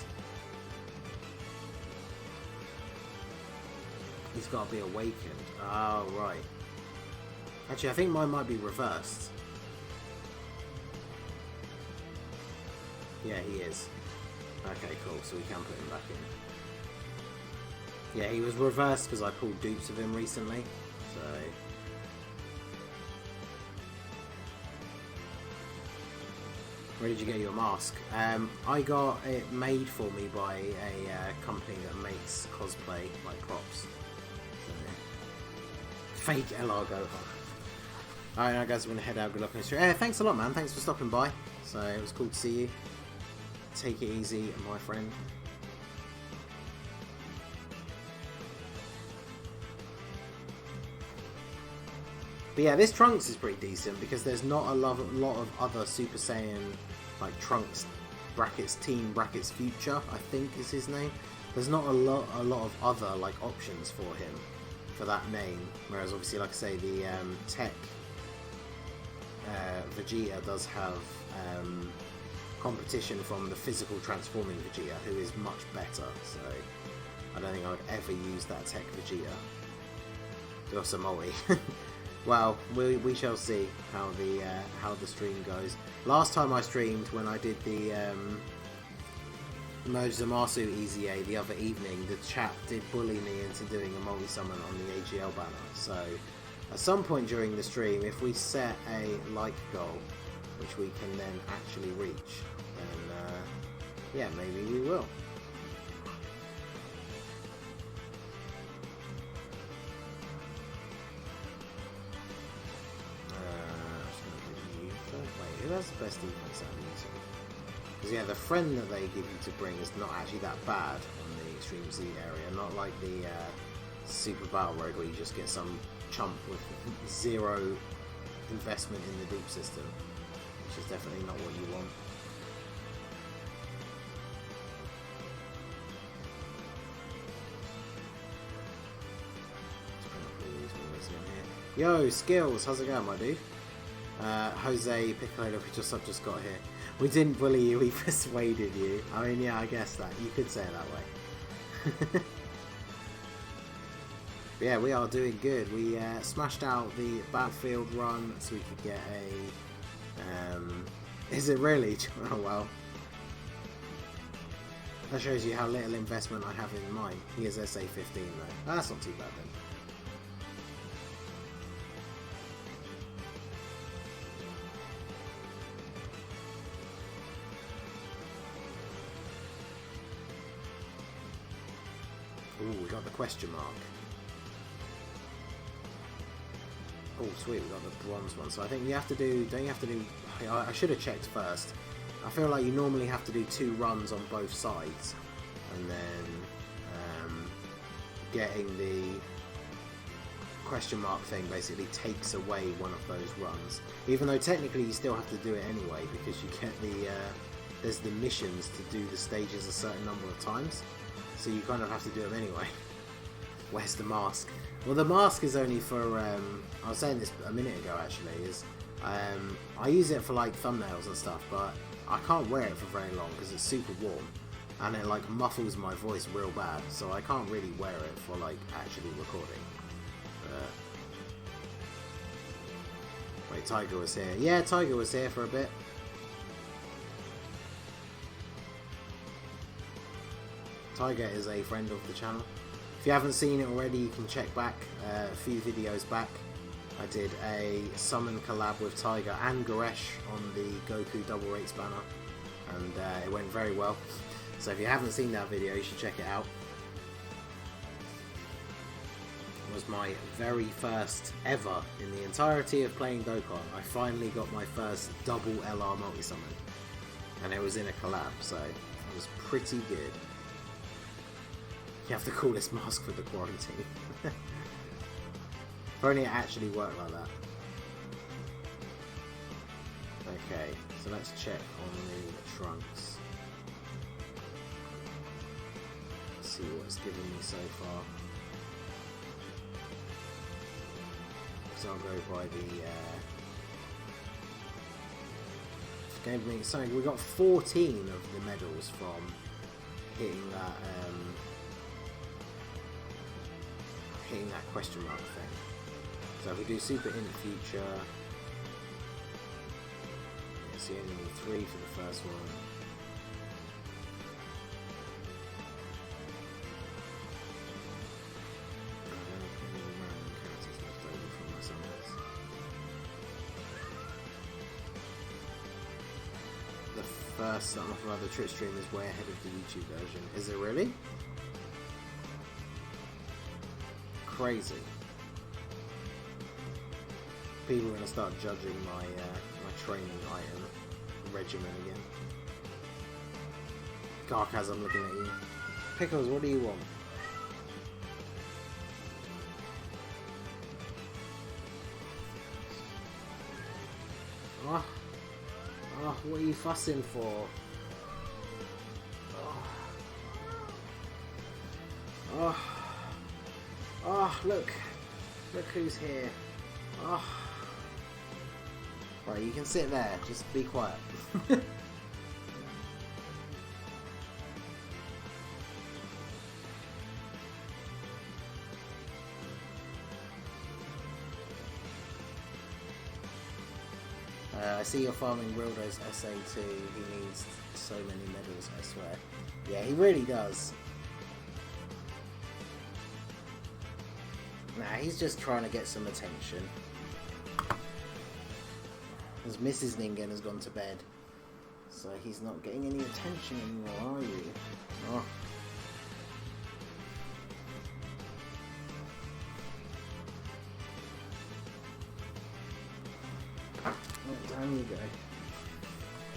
He's got to be awakened. Oh, right. Actually, I think mine might be reversed. Yeah, he is. Okay, cool. So we can put him back in. Yeah, he was reversed because I pulled dupes of him recently. So... Where did you get your mask? I got it made for me by a company that makes cosplay, like props. So, fake LR Gohan. Alright, now guys, we're going to head out. Good luck in the street. Thanks a lot, man. Thanks for stopping by. So, it was cool to see you. Take it easy, my friend. But yeah, this Trunks is pretty decent because there's not a lot of other Super Saiyan like Trunks brackets Team brackets Future, I think is his name. There's not a lot of other like options for him for that name. Whereas obviously, like I say, the Tech Vegeta does have competition from the physical transforming Vegeta, who is much better. So I don't think I would ever use that Tech Vegeta. Also multi. Well, we shall see how the stream goes. Last time I streamed, when I did the Merge Zamasu EZA the other evening, the chat did bully me into doing a multi-summon on the AGL banner. So at some point during the stream, if we set a like goal, which we can then actually reach, then yeah, maybe we will. Who has the best defense I'm using? Because yeah, the friend that they give you to bring is not actually that bad on the Extreme Z area. Not like the Super Battle Road where you just get some chump with zero investment in the dupe system, which is definitely not what you want. Yo, Skills, how's it going, my dude? Jose Piccolo, we just got here. We didn't bully you, we persuaded you. I mean, yeah, I guess that. You could say it that way. But yeah, we are doing good. We smashed out the Battlefield run so we could get a... is it really? Oh, well. That shows you how little investment I have in mine. He is SA 15 though. That's not too bad then. Ooh, we got the question mark. Oh, sweet, we got the bronze one. So I think you have to do... Don't you have to do... I should have checked first. I feel like you normally have to do 2 runs on both sides. And then... getting the question mark thing basically takes away one of those runs. Even though technically you still have to do it anyway, because you get the... there's the missions to do the stages a certain number of times. So you kind of have to do them anyway. Where's the mask? Well, the mask is only for, I was saying this a minute ago actually, is I use it for like thumbnails and stuff, but I can't wear it for very long because it's super warm and it like muffles my voice real bad, so I can't really wear it for like actually recording. Wait, Tiger was here. Yeah, Tiger was here for a bit. Tiger is a friend of the channel. If you haven't seen it already, you can check back a few videos back. I did a summon collab with Tiger and Goresh on the Goku Double Rates banner, and it went very well. So if you haven't seen that video, you should check it out. It was my very first ever in the entirety of playing Dokkan. I finally got my first double LR multi-summon, and it was in a collab, so it was pretty good. You have to call this mask for the quarantine. If only it actually worked like that. Okay, so let's check on the trunks. See what it's given me so far. So I'll go by the gave me, so we got 14 of the medals from hitting that question mark thing. So if we do super in the future, it's the only 3 for the first one. First starting off another Twitch stream is way ahead of the YouTube version. Is it really? Crazy. People are going to start judging my my training item regimen again. Garkaz, I'm looking at you. Pickles, what do you want? Oh. Oh, what are you fussing for? Oh, oh, look who's here. Oh. Right, you can sit there, just be quiet. I see you're farming RILDO's SA2. He needs so many medals, I swear. Yeah, he really does. Nah, he's just trying to get some attention. As Mrs. Ningen has gone to bed. So he's not getting any attention anymore, are you? Oh. Down you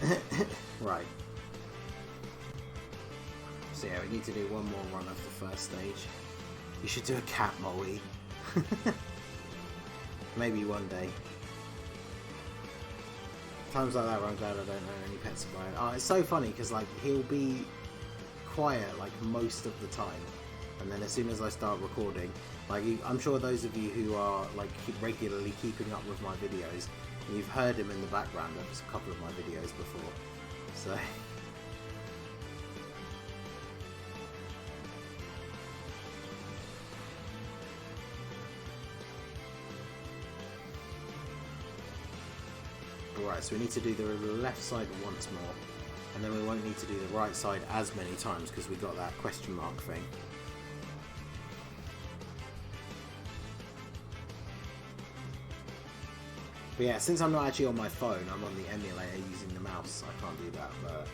go. Right. So yeah, we need to do one more run of the first stage. You should do a cat molly. Maybe one day. Times like that where I'm glad I don't own any pets to buy. Oh, it's so funny because like he'll be quiet like most of the time, and then as soon as I start recording, like I'm sure those of you who are like regularly keeping up with my videos, you've heard him in the background of a couple of my videos before, so... Alright, so we need to do the left side once more, and then we won't need to do the right side as many times because we got that question mark thing. But yeah, since I'm not actually on my phone, I'm on the emulator using the mouse, I can't do that, but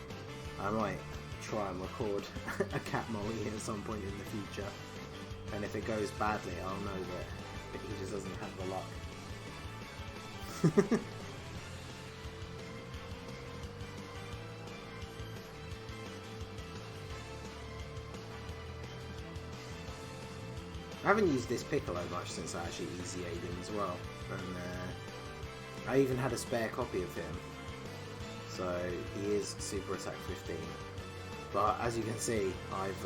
I might try and record a cat molly at some point in the future. And if it goes badly, I'll know that he just doesn't have the luck. I haven't used this Piccolo much since I actually EZA'd him as well, and I even had a spare copy of him, so he is Super Attack 15. But as you can see, I've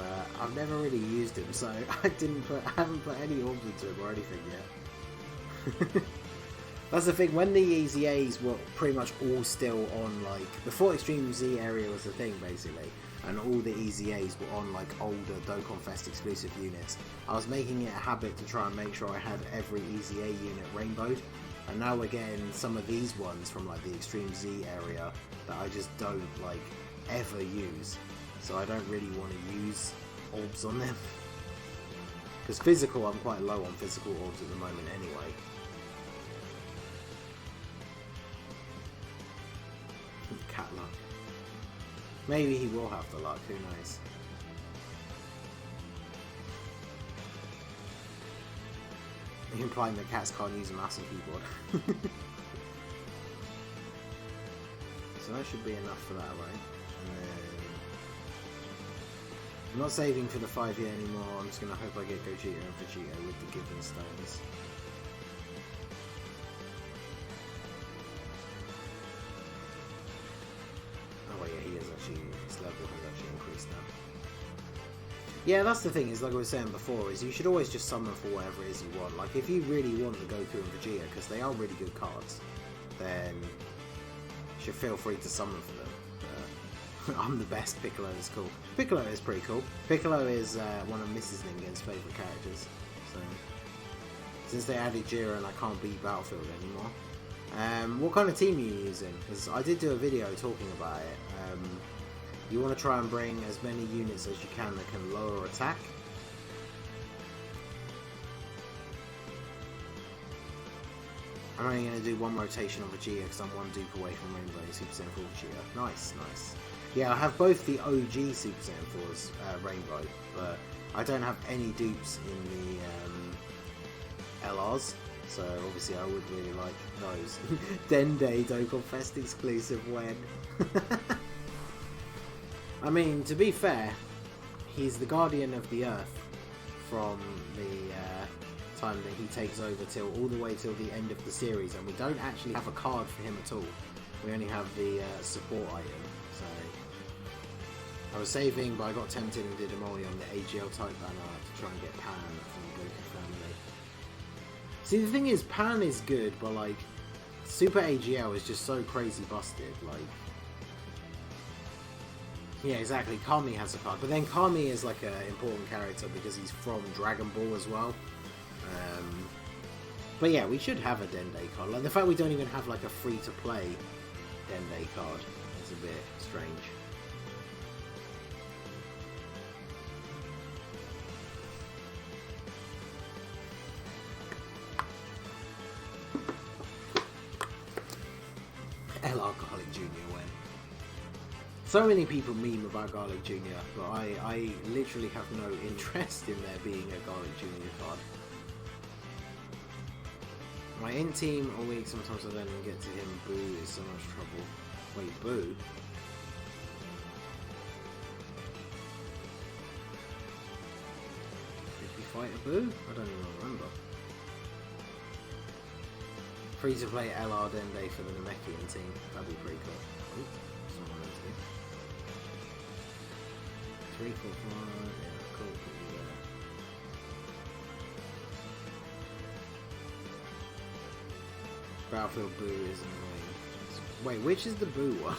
never really used him, so I haven't put any orbs into him or anything yet. That's the thing, when the EZAs were pretty much all still on, like, before Extreme Z area was a thing basically, and all the EZAs were on like older Dokkan Fest exclusive units, I was making it a habit to try and make sure I had every EZA unit rainbowed, and now we're getting some of these ones from like the Extreme Z area that I just don't like ever use, so I don't really want to use orbs on them. Because physical, I'm quite low on physical orbs at the moment anyway. Cat luck. Maybe he will have the luck, who knows. You're implying that cats can't use a mouse and keyboard. So that should be enough for that, right? And then... I'm not saving for the 5-year anymore, I'm just going to hope I get Gogeta and Vegeta with the given stones. skill has actually increased now. Yeah, that's the thing, is like I was saying before, is you should always just summon for whatever it is you want. Like, if you really want the Goku and Vegeta, because they are really good cards, then you should feel free to summon for them. I'm the best, Piccolo is cool. Piccolo is pretty cool. Piccolo is one of Mrs. Ningen's favourite characters. So, since they added Jiren, I can't beat Battlefield anymore. What kind of team are you using? Because I did do a video talking about it. You want to try and bring as many units as you can that can lower attack. I'm only going to do one rotation on Vegeta because I'm one dupe away from Rainbow Super Saiyan 4 Vegeta. Nice, nice. Yeah, I have both the OG Super Saiyan 4's Rainbow, but I don't have any dupes in the LRs, so obviously I would really like those. Dende Dokkan Fest exclusive when? I mean, to be fair, he's the guardian of the Earth from the time that he takes over till all the way till the end of the series, and we don't actually have a card for him at all. We only have the support item. So I was saving, but I got tempted and did a molly on the AGL type banner to try and get Pan from the Goku family. See, the thing is, Pan is good, but like Super AGL is just so crazy busted. Like, yeah, exactly. Kami has a card, but then Kami is like an important character because he's from Dragon Ball as well. But yeah, we should have a Dende card. Like, the fact we don't even have like a free-to-play Dende card is a bit strange. LR Garlic Jr. when? So many people meme about Garlic Jr., but I literally have no interest in there being a Garlic Jr. card. My int team all week, sometimes I don't even get to him. Boo is so much trouble. Wait, Boo? Did we fight a Boo? I don't even remember. Free to play LR Dende for the Namekian team. That'd be pretty cool. Ooh, someone else here. 3, 4, 5. Yeah, cool. Battlefield Boo is annoying. Wait, which is the Boo one?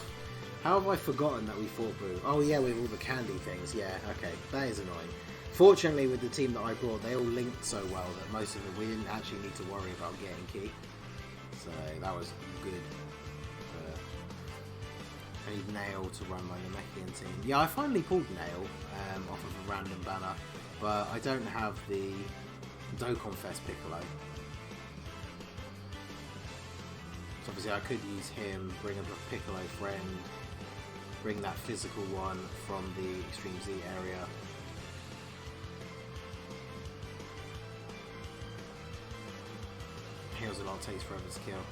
How have I forgotten that we fought Boo? Oh yeah, with all the candy things. Yeah, okay. That is annoying. Fortunately, with the team that I brought, they all linked so well that most of them, we didn't actually need to worry about getting key. So that was good. I need Nail to run my Namekian team. Yeah, I finally pulled Nail off of a random banner, but I don't have the Dokkan Fest Piccolo. So obviously I could use him, bring a Piccolo friend, bring that physical one from the Extreme Z area. Heals a lot, takes forever to kill.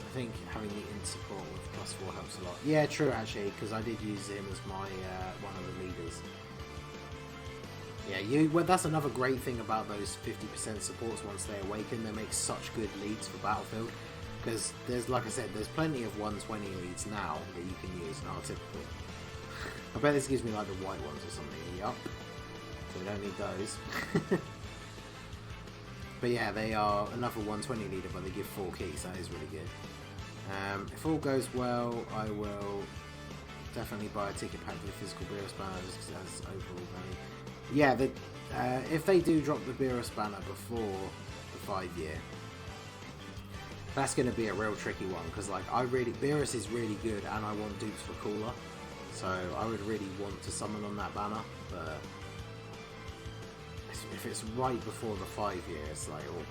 I think having the int support with +4 helps a lot. Yeah, true actually, because I did use him as my one of the leaders. Yeah, well, that's another great thing about those 50% supports once they awaken. They make such good leads for Battlefield. Because there's, like I said, there's plenty of 120 leads now that you can use and are typical. I bet this gives me like the white ones or something. Yup. So we don't need those. But yeah, they are another 120 leader, but they give 4 keys. That is really good. If all goes well, I will definitely buy a ticket pack for the physical Beerus banner just because it has overall value. Yeah, if they do drop the Beerus banner before the 5-year, that's going to be a real tricky one because like Beerus is really good and I want dupes for cooler, so I would really want to summon on that banner. But if it's right before the 5-year, it's like, oh,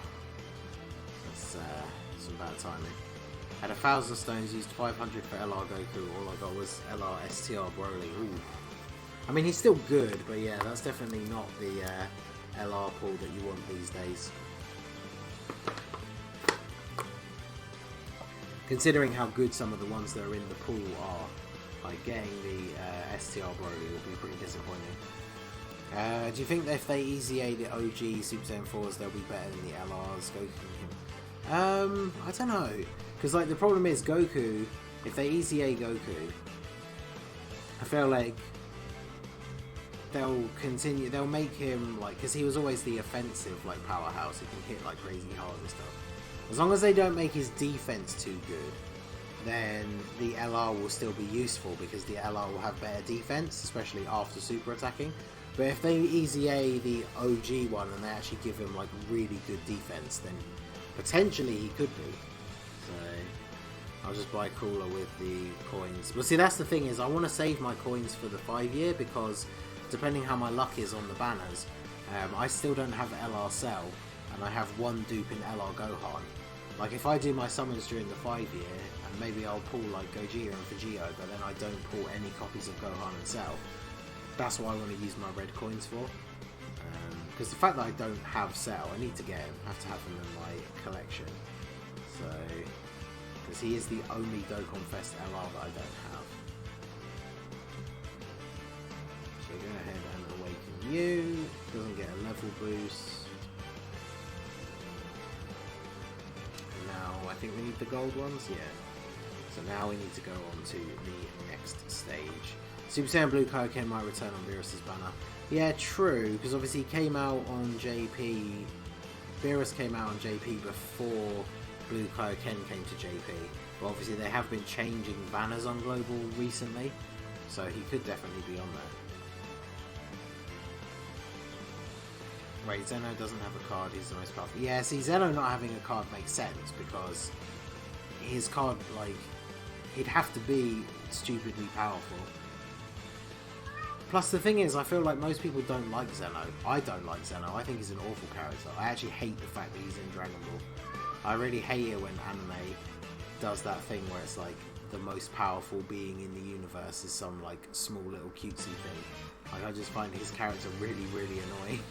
that's some bad timing. Had 1,000 stones, used 500 for LR Goku. All I got was LR STR Broly. Ooh. I mean, he's still good, but yeah, that's definitely not the LR pool that you want these days. Considering how good some of the ones that are in the pool are, like getting the STR Broly would be pretty disappointing. Do you think that if they EZA the OG Super Saiyan 4s, they'll be better than the LRs? Goku? I don't know. Because like the problem is Goku, if they EZA Goku, I feel like they'll make him, like, because he was always the offensive, like, powerhouse. He can hit, like, crazy hard and stuff. As long as they don't make his defense too good, then the LR will still be useful, because the LR will have better defense, especially after super attacking. But if they EZA the OG one and they actually give him, like, really good defense, then potentially he could be. So I'll just buy Cooler with the coins. Well, see, that's the thing, is I want to save my coins for the 5-year, because depending how my luck is on the banners, I still don't have LR Cell, and I have one dupe in LR Gohan. Like, if I do my summons during the 5-year, and maybe I'll pull, like, Gogeta and Vegito, but then I don't pull any copies of Gohan and Cell, that's what I want to use my red coins for. Because the fact that I don't have Cell, I need to get him. I have to have him in my collection. So, because he is the only Dokkan Fest LR that I don't have. So go ahead and awaken you. Doesn't get a level boost. And now I think we need the gold ones, yeah. So now we need to go on to the next stage. Super Saiyan Blue Kaioken might return on Beerus' banner. Yeah, true, because obviously he came out on JP. Beerus came out on JP before Blue Kaioken came to JP. But obviously they have been changing banners on Global recently, so he could definitely be on there. Wait, Zeno doesn't have a card, he's the most powerful. Yeah, see, Zeno not having a card makes sense, because his card, like, he'd have to be stupidly powerful. Plus, the thing is, I feel like most people don't like Zeno. I don't like Zeno. I think he's an awful character. I actually hate the fact that he's in Dragon Ball. I really hate it when anime does that thing where it's like the most powerful being in the universe is some like small little cutesy thing. Like, I just find his character really, really annoying.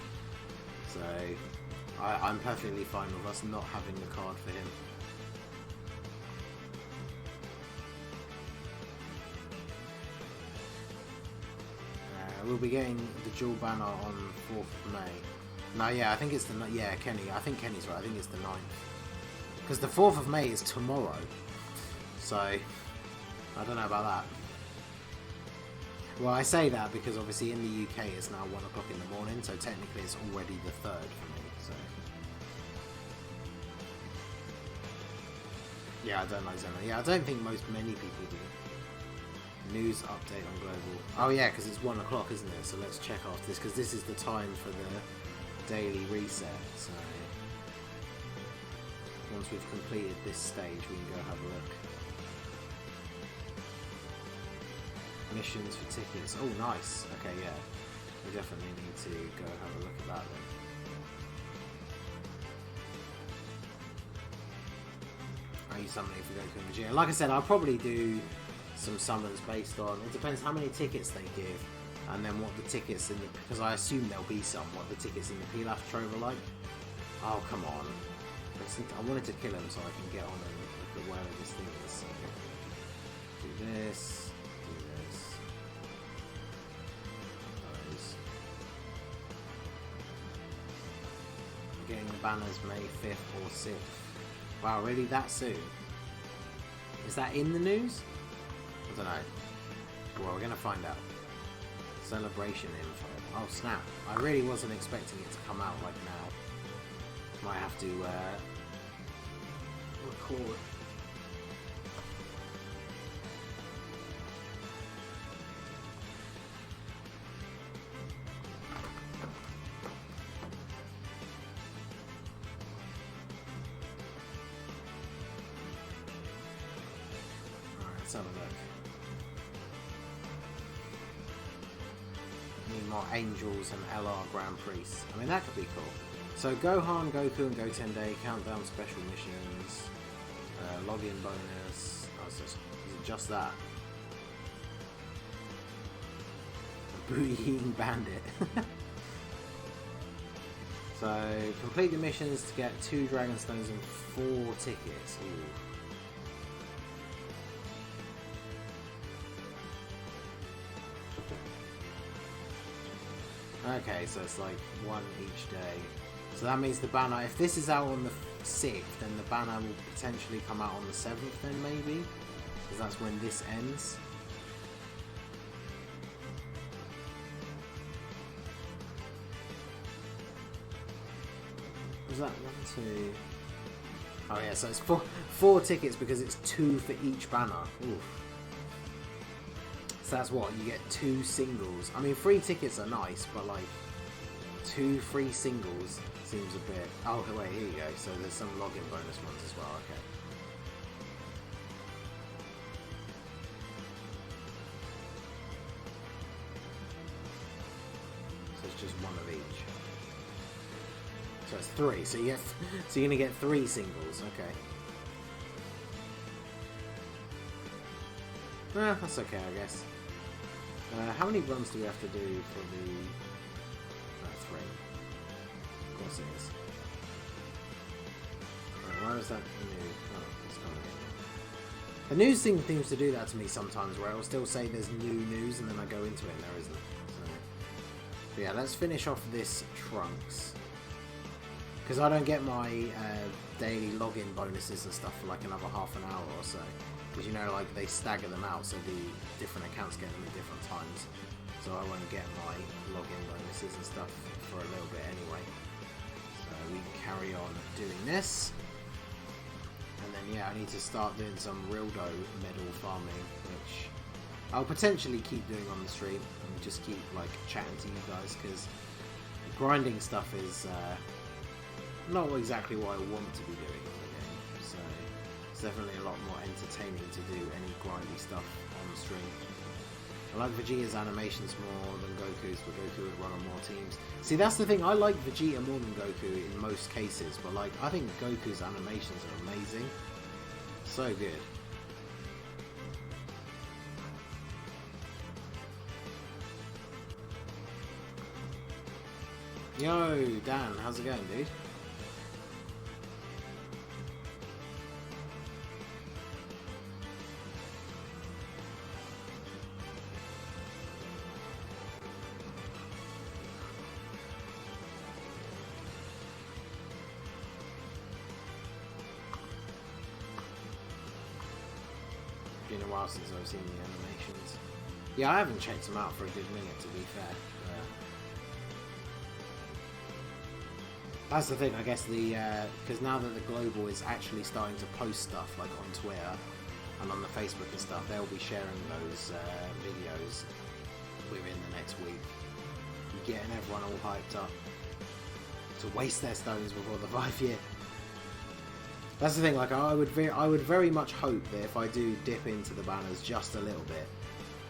So, I'm perfectly fine with us not having the card for him. We'll be getting the dual banner on 4th of May. No, yeah, I think it's the... Yeah, Kenny. I think Kenny's right. I think it's the 9th. Because the 4th of May is tomorrow. So, I don't know about that. Well, I say that because obviously in the UK it's now 1 o'clock in the morning, so technically it's already the 3rd for me, so... Yeah, I don't like Zeno. Yeah, I don't think many people do. News update on Global. Oh yeah, because it's 1 o'clock, isn't it? So let's check after this, because this is the time for the daily reset. So once we've completed this stage, we can go have a look. Missions for tickets. Oh, nice. Okay, yeah. We definitely need to go have a look at that then. Are you summoning for Goku and Vegeta? Like I said, I'll probably do some summons based on, it depends how many tickets they give, and then what the tickets in the, because I assume there'll be some, what the tickets in the Pilaf Trove are like. Oh, come on. I wanted to kill him so I can get on and look at where this thing is. So, do this, do this. Those. I'm getting the banners May 5th or 6th. Wow, really that soon? Is that in the news? I don't know. Well, we're going to find out. Celebration info. Oh, snap. I really wasn't expecting it to come out like now. Might have to record. Alright, let's have a look. Need more Angels and LR Grand Prix. I mean, that could be cool. So Gohan, Goku and Goten Day, countdown special missions, login bonus. Oh, is it just that? Booty eating bandit. So complete the missions to get 2 Dragon Stones and 4 tickets. Ooh. Okay, so it's like 1 each day. So that means the banner, if this is out on the 6th, then the banner will potentially come out on the 7th then maybe? Because that's when this ends. Was that 1, 2? Oh yeah, so it's four tickets because it's 2 for each banner. Oof. So that's what, you get 2 singles. I mean, 3 tickets are nice, but like 2 free singles seems a bit... Oh wait, here you go. So there's some login bonus ones as well, okay. So it's just 1 of each. So it's 3. So you're gonna get 3 singles. Okay. That's okay, I guess. How many runs do we have to do for the? 3. Of course it is. Right, where is that new? Oh, it's not here. The news thing seems to do that to me sometimes, where it'll still say there's new news, and then I go into it and there isn't. So, but yeah, let's finish off this Trunks. Because I don't get my daily login bonuses and stuff for like another half an hour or so. Because you know, like they stagger them out, so the different accounts get them at different times. So I won't get my login bonuses and stuff for a little bit anyway. So we carry on doing this. And then yeah, I need to start doing some RILDO medal farming, which I'll potentially keep doing on the stream and just keep like chatting to you guys, because grinding stuff is not exactly what I want to be doing in the game, so it's definitely a lot more entertaining to do any grindy stuff on the stream. I like Vegeta's animations more than Goku's, but Goku would run on more teams. See, that's the thing, I like Vegeta more than Goku in most cases, but like, I think Goku's animations are amazing. So good. Yo, Dan, how's it going, dude? Been a while since I've seen the animations. Yeah, I haven't checked them out for a good minute, to be fair. That's the thing, I guess, because now that the Global is actually starting to post stuff like on Twitter and on the Facebook and stuff, they'll be sharing those videos within the next week, getting everyone all hyped up to waste their stones before the 5-year. That's the thing, like I would very much hope that if I do dip into the banners just a little bit,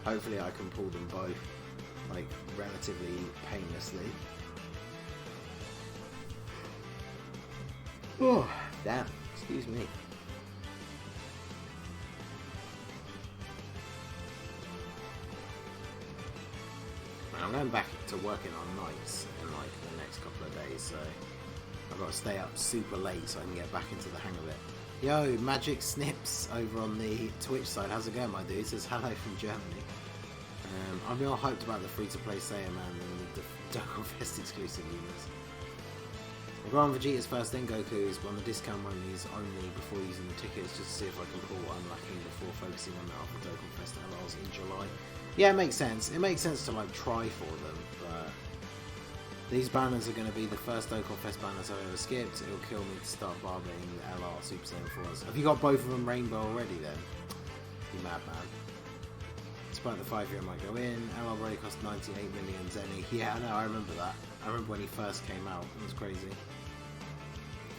hopefully I can pull them both like relatively painlessly. Oh, damn, excuse me. I'm going back to working on nights in like the next couple of days, so I've got to stay up super late so I can get back into the hang of it. Yo, Magic Snips over on the Twitch side. How's it going, my dude? It says hello from Germany. I'm real hyped about the free-to-play Saiyan Man and the Dokkan Fest exclusive units. I'll go on Vegeta's first, then Goku's, but on the discount monies only before using the tickets, just to see if I can pull what I'm lacking before focusing on the Alpha Dokkan Fest LRs in July. Yeah, it makes sense. It makes sense to like try for them, but these banners are going to be the first Dokkan Fest banners I've ever skipped. It'll kill me to start barbeing the LR Super Saiyan 4s. Have you got both of them rainbow already then? You madman. Despite the 5-year might go in, LR already cost 98 million Zenny. Yeah, I know, I remember that. I remember when he first came out. It was crazy.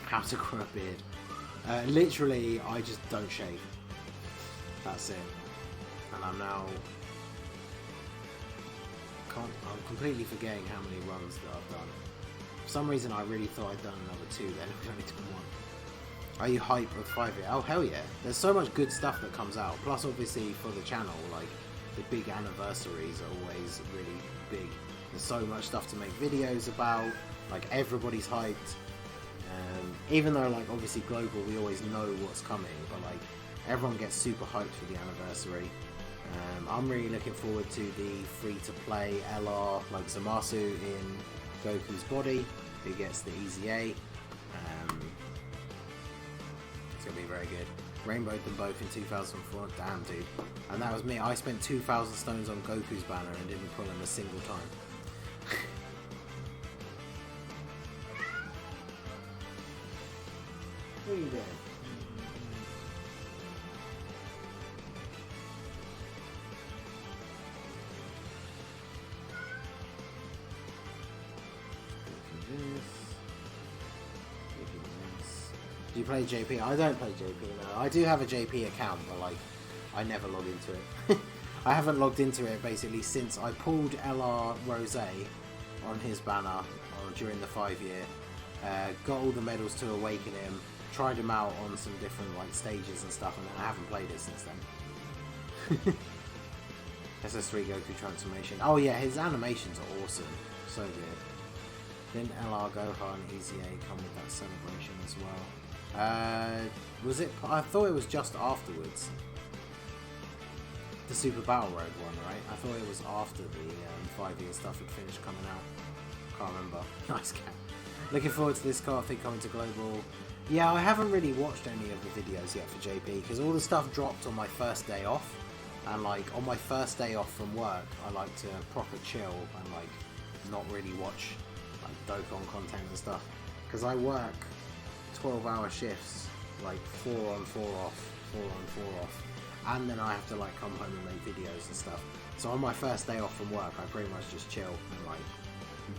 How to grow a beard. Literally, I just don't shave. That's it. And I'm now... I'm completely forgetting how many runs that I've done. For some reason I really thought I'd done another 2 then, we've only done 1. Are you hyped with 5-year? Oh hell yeah. There's so much good stuff that comes out. Plus obviously for the channel, like the big anniversaries are always really big. There's so much stuff to make videos about, like everybody's hyped. Even though like obviously global we always know what's coming, but like everyone gets super hyped for the anniversary. I'm really looking forward to the free-to-play LR, like Zamasu in Goku's body, who gets the EZA. It's going to be very good. Rainbowed them both in 2004, damn dude. And that was me, I spent 2,000 stones on Goku's banner and didn't pull him a single time. What are you doing? Do you play JP? I don't play JP, no. I do have a JP account, but like, I never log into it. I haven't logged into it basically since I pulled LR Rose on his banner during the 5-year. Got all the medals to awaken him, tried him out on some different like stages and stuff, and then I haven't played it since then. SS3 Goku transformation. Oh yeah, his animations are awesome. So good. Didn't LR Gohan EZA come with that celebration as well? Was it? I thought it was just afterwards. The Super Battle Road one, right? I thought it was after the 5-year stuff had finished coming out. Can't remember. Nice cat. Looking forward to this card thing coming to Global. Yeah, I haven't really watched any of the videos yet for JP because all the stuff dropped on my first day off, and like on my first day off from work, I like to proper chill and like not really watch like Dokkan content and stuff because I work 12-hour shifts, like 4 on 4 off, 4 on 4 off, and then I have to like come home and make videos and stuff. So on my first day off from work, I pretty much just chill and like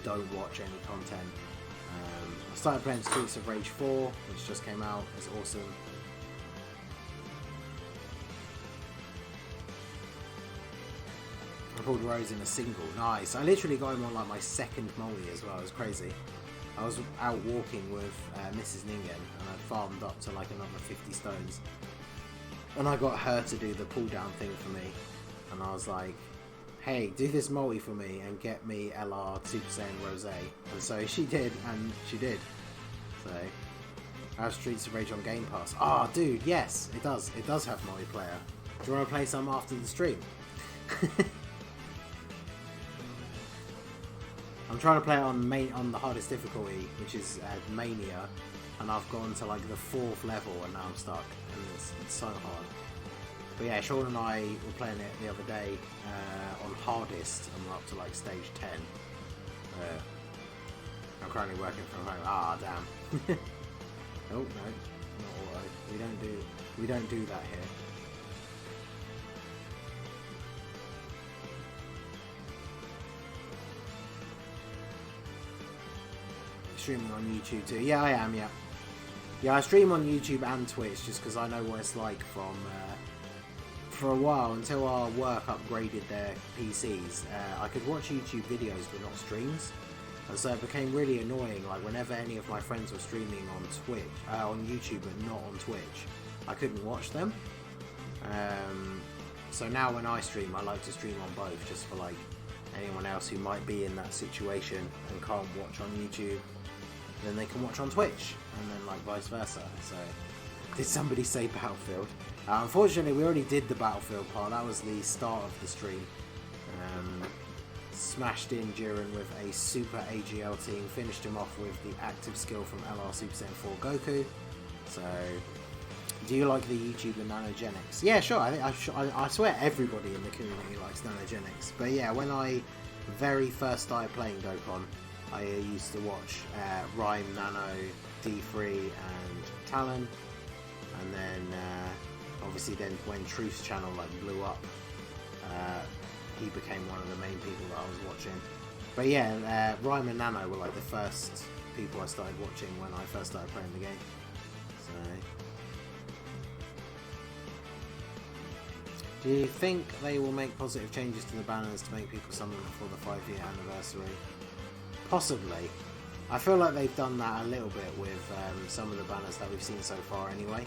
don't watch any content. I started playing Streets of Rage 4, which just came out. It's awesome. I pulled Rose in a single. Nice. I literally got him on like my second multi as well. It was crazy. I was out walking with Mrs. Ningen and I farmed up to like another 50 stones. And I got her to do the pull down thing for me. And I was like, hey, do this multi for me and get me LR Super Saiyan Rose. And so she did, and she did. So, I have Streets of Rage on Game Pass. Ah, oh, dude, yes, it does. It does have multiplayer. Do you want to play some after the stream? I'm trying to play it on the hardest difficulty, which is Mania, and I've gone to like the 4th level and now I'm stuck, and it's so hard. But yeah, Sean and I were playing it the other day on hardest, and we're up to like stage 10. I'm currently working from home. Ah, damn. Oh no, not auto. We don't do that here. Streaming on YouTube too. Yeah, I am. Yeah. Yeah, I stream on YouTube and Twitch just because I know what it's like from. For a while, until our work upgraded their PCs, I could watch YouTube videos but not streams, and so it became really annoying. Like whenever any of my friends were streaming on Twitch, on YouTube but not on Twitch, I couldn't watch them. So now when I stream, I like to stream on both, just for like anyone else who might be in that situation and can't watch on YouTube, then they can watch on Twitch, and then like vice versa. So, did somebody say Battlefield? Unfortunately, we already did the Battlefield part. That was the start of the stream. Smashed in Jiren with a super AGL team. Finished him off with the active skill from LR Super Saiyan 4 Goku. So, do you like the YouTuber Nanogenics? Yeah, sure. I swear everybody in the community likes Nanogenics. But yeah, when I very first started playing Dokkan, I used to watch Rhyme, Nano, D3 and Talon. And then... obviously then when Truth's channel like blew up, he became one of the main people that I was watching. But yeah, Rhyme and Nano were like the first people I started watching when I first started playing the game. So, do you think they will make positive changes to the banners to make people summon before the 5-year anniversary? Possibly. I feel like they've done that a little bit with some of the banners that we've seen so far anyway.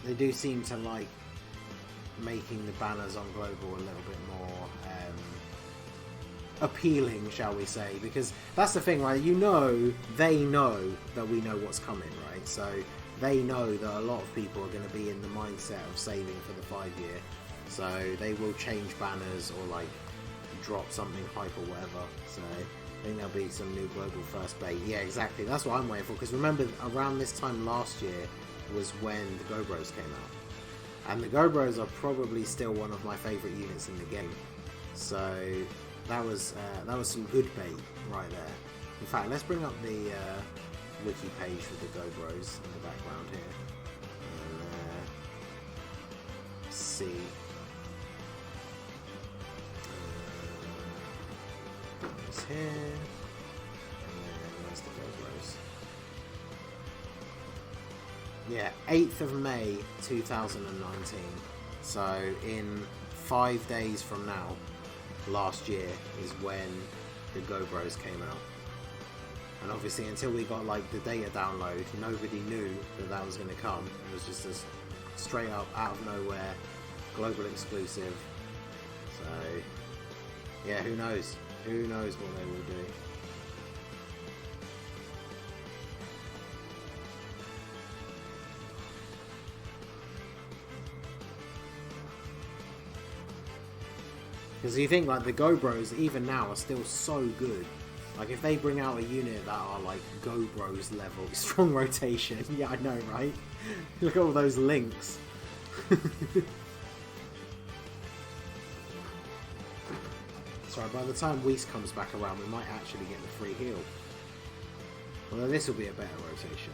They do seem to like making the banners on Global a little bit more appealing, shall we say, because that's the thing, right? You know, they know that we know what's coming, right? So they know that a lot of people are going to be in the mindset of saving for the 5-year, so they will change banners or like drop something hype or whatever. So I think there'll be some new Global First Bait. Yeah, exactly, that's what I'm waiting for, because remember around this time last year was when the Go-Bros came out, and the Go-Bros are probably still one of my favourite units in the game. So that was some good bait right there. In fact, let's bring up the wiki page with the GoBros in the background here, and see. It's here, and then where's the GoBros? Yeah, 8th of May 2019. So in 5 days from now, last year is when the GoBros came out. And obviously until we got like the data download, nobody knew that that was going to come. It was just a straight up out of nowhere global exclusive. So yeah, who knows? Who knows what they will do? Because you think like the GoBros even now are still so good. Like if they bring out a unit that are like GoBros level, strong rotation, yeah I know right? Look at all those links. Sorry, by the time Whis comes back around we might actually get the free heal. Although this will be a better rotation.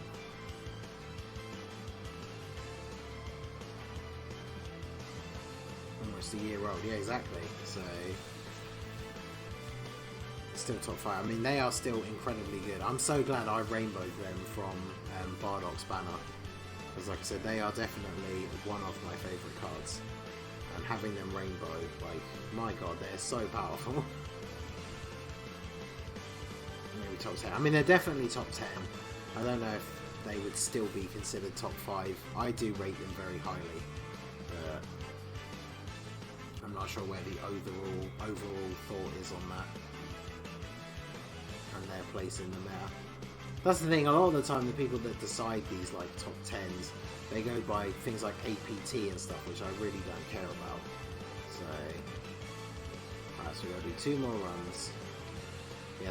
Almost a year old, yeah exactly. So still top 5. I mean, they are still incredibly good. I'm so glad I rainbowed them from Bardock's banner, because like I said, they are definitely one of my favourite cards, and having them rainbow, like, my god, they're so powerful. Maybe top 10. I mean, they're definitely top 10. I don't know if they would still be considered top 5. I do rate them very highly, but I'm not sure where the overall thought is on that. And their place in the meta. That's the thing, a lot of the time the people that decide these like top 10s, they go by things like APT and stuff, which I really don't care about. So alright, so we're gonna do 2 more runs. Yeah,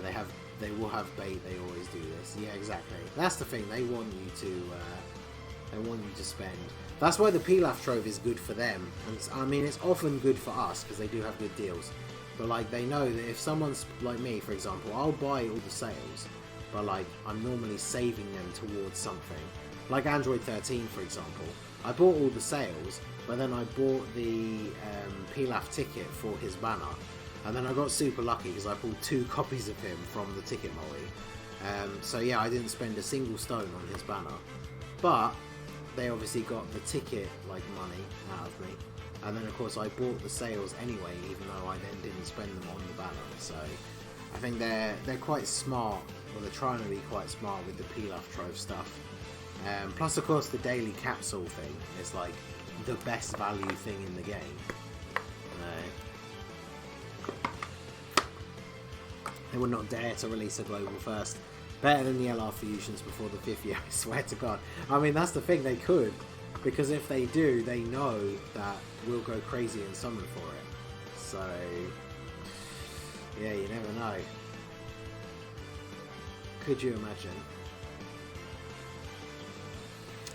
they will have bait, they always do this. Yeah, exactly. That's the thing, they want you to spend. That's why the Pilaf Trove is good for them. And I mean, it's often good for us because they do have good deals. But like, they know that if someone's like me, for example, I'll buy all the sales, but like, I'm normally saving them towards something. Like Android 13, for example, I bought all the sales, but then I bought the Pilaf ticket for his banner, and then I got super lucky because I pulled 2 copies of him from the ticket multi. So yeah, I didn't spend a single stone on his banner, but they obviously got the ticket like money out of me. And then of course I bought the sales anyway, even though I then didn't spend them on the banner. So I think they're quite smart, well they're trying to be quite smart with the Pilaf Trove stuff. Plus of course the daily capsule thing is like the best value thing in the game. They would not dare to release a global first. Better than the LR fusions before the 5th year, I swear to god. I mean, that's the thing, they could. Because if they do, they know that we'll go crazy and summon for it. So, yeah, you never know. Could you imagine?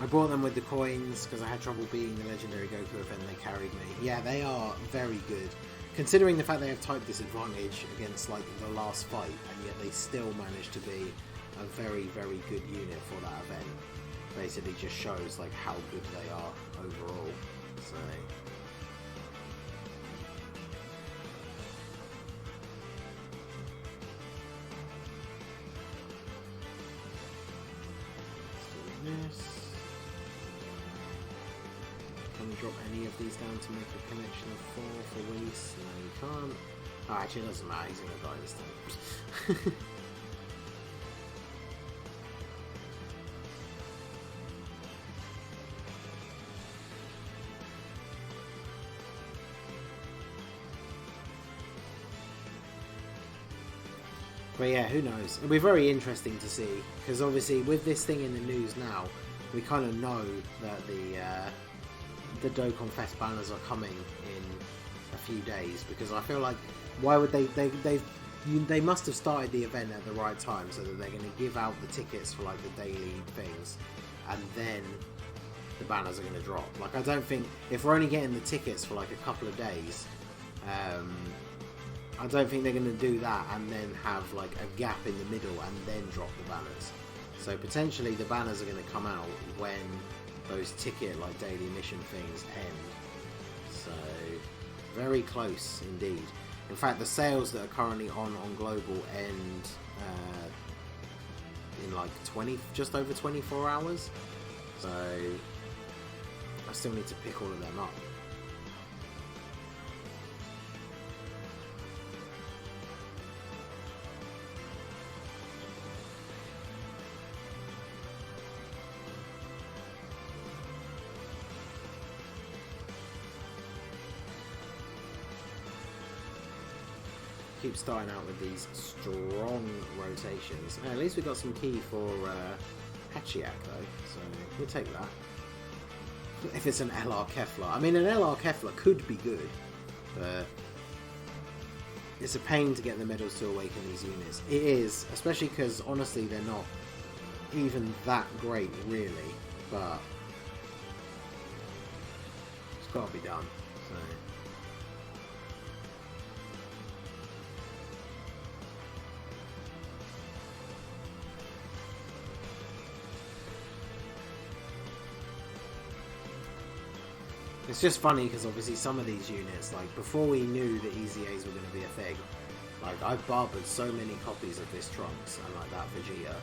I bought them with the coins because I had trouble beating the Legendary Goku event, they carried me. Yeah, they are very good. Considering the fact they have type disadvantage against like the last fight, and yet they still managed to be a very, very good unit for that event. Basically just shows like how good they are overall. So let's do this. Can we drop any of these down to make a connection of 4 for Whis? No, you can't. Oh, actually it doesn't matter, he's gonna die this time. But yeah, who knows? It'll be very interesting to see, because obviously with this thing in the news now, we kind of know that the Dokkan Fest banners are coming in a few days, because I feel like, why would they must have started the event at the right time, so that they're going to give out the tickets for like the daily things, and then the banners are going to drop. Like, I don't think, if we're only getting the tickets for like a couple of days, I don't think they're going to do that and then have like a gap in the middle and then drop the banners. So potentially the banners are going to come out when those ticket like daily mission things end. So very close indeed. In fact, the sales that are currently on global end in like just over 24 hours. So I still need to pick all of them up. Keep starting out with these strong rotations. At least we got some key for Hachiak though, so we'll take that. If it's an LR Keflar. I mean, an LR Keflar could be good, but it's a pain to get the medals to awaken these units. It is, especially because honestly they're not even that great really, but it's got to be done. So. It's just funny because obviously some of these units, like before we knew that EZAs were going to be a thing, like I've barbered so many copies of this Trunks and like that Vegeta,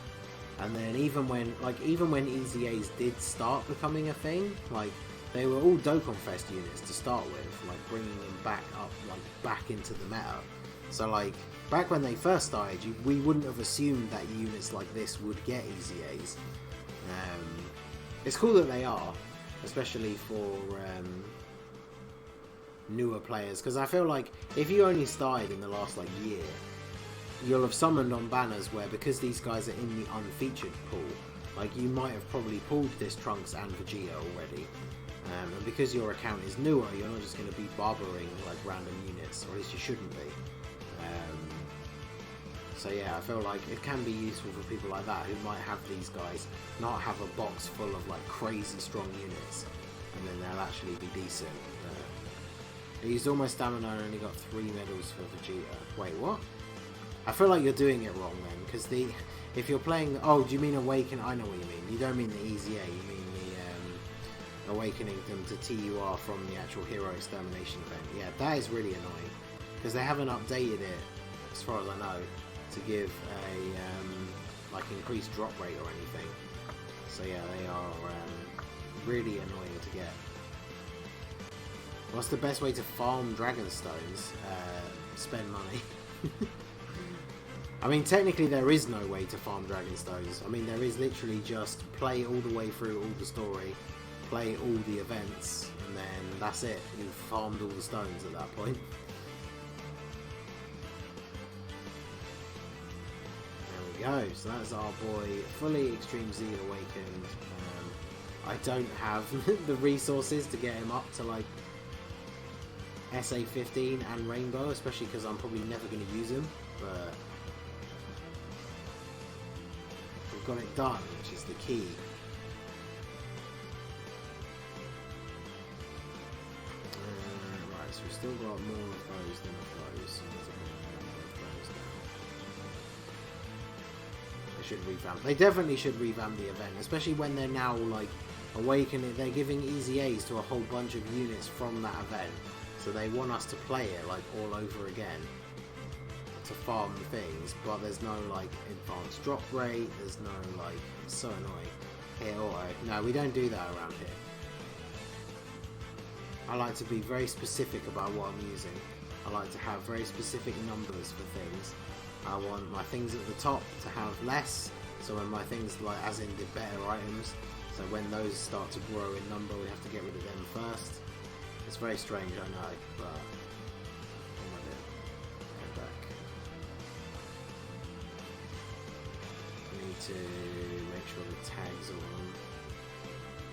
and then even when EZAs did start becoming a thing, like they were all Dokkan Fest units to start with, like bringing them back up, like back into the meta. So like back when they first started, we wouldn't have assumed that units like this would get EZAs. It's cool that they are. Especially for newer players, because I feel like if you only started in the last like year, you'll have summoned on banners where, because these guys are in the unfeatured pool, like you might have probably pulled this Trunks and Vegeta already, and because your account is newer, you're not just going to be barbering like random units, or at least you shouldn't be. So yeah, I feel like it can be useful for people like that who might have these guys not have a box full of like crazy strong units, and then they'll actually be decent. I used all my stamina and only got 3 medals for Vegeta. Wait, what? I feel like you're doing it wrong then, because if you're playing, oh, do you mean Awaken? I know what you mean. You don't mean the EZA, you mean the awakening them to TUR from the actual Hero Extermination event. Yeah, that is really annoying, because they haven't updated it, as far as I know, to give a like increased drop rate or anything. So yeah, they are really annoying to get. What's the best way to farm Dragon Stones? Spend money. I mean, technically there is no way to farm Dragon Stones. I mean, there is literally just play all the way through all the story, play all the events, and then that's it. You've farmed all the stones at that point. Go. So that's our boy, fully Extreme Z awakened. I don't have the resources to get him up to like SA15 and Rainbow, especially because I'm probably never going to use him, but we've got it done, which is the key. Right, so we've still got more of those than of those. So should revamp. They definitely should revamp the event, especially when they're now like awakening. They're giving EZAs to a whole bunch of units from that event, so they want us to play it like all over again to farm things. But there's no like advanced drop rate. There's no like. It's so annoying. Hit auto. No, we don't do that around here. I like to be very specific about what I'm using. I like to have very specific numbers for things. I want my things at the top to have less, so when my things, like as in the better items, so when those start to grow in number, we have to get rid of them first. It's very strange, I know, but what am I doing? Go back. I need to make sure the tags are on.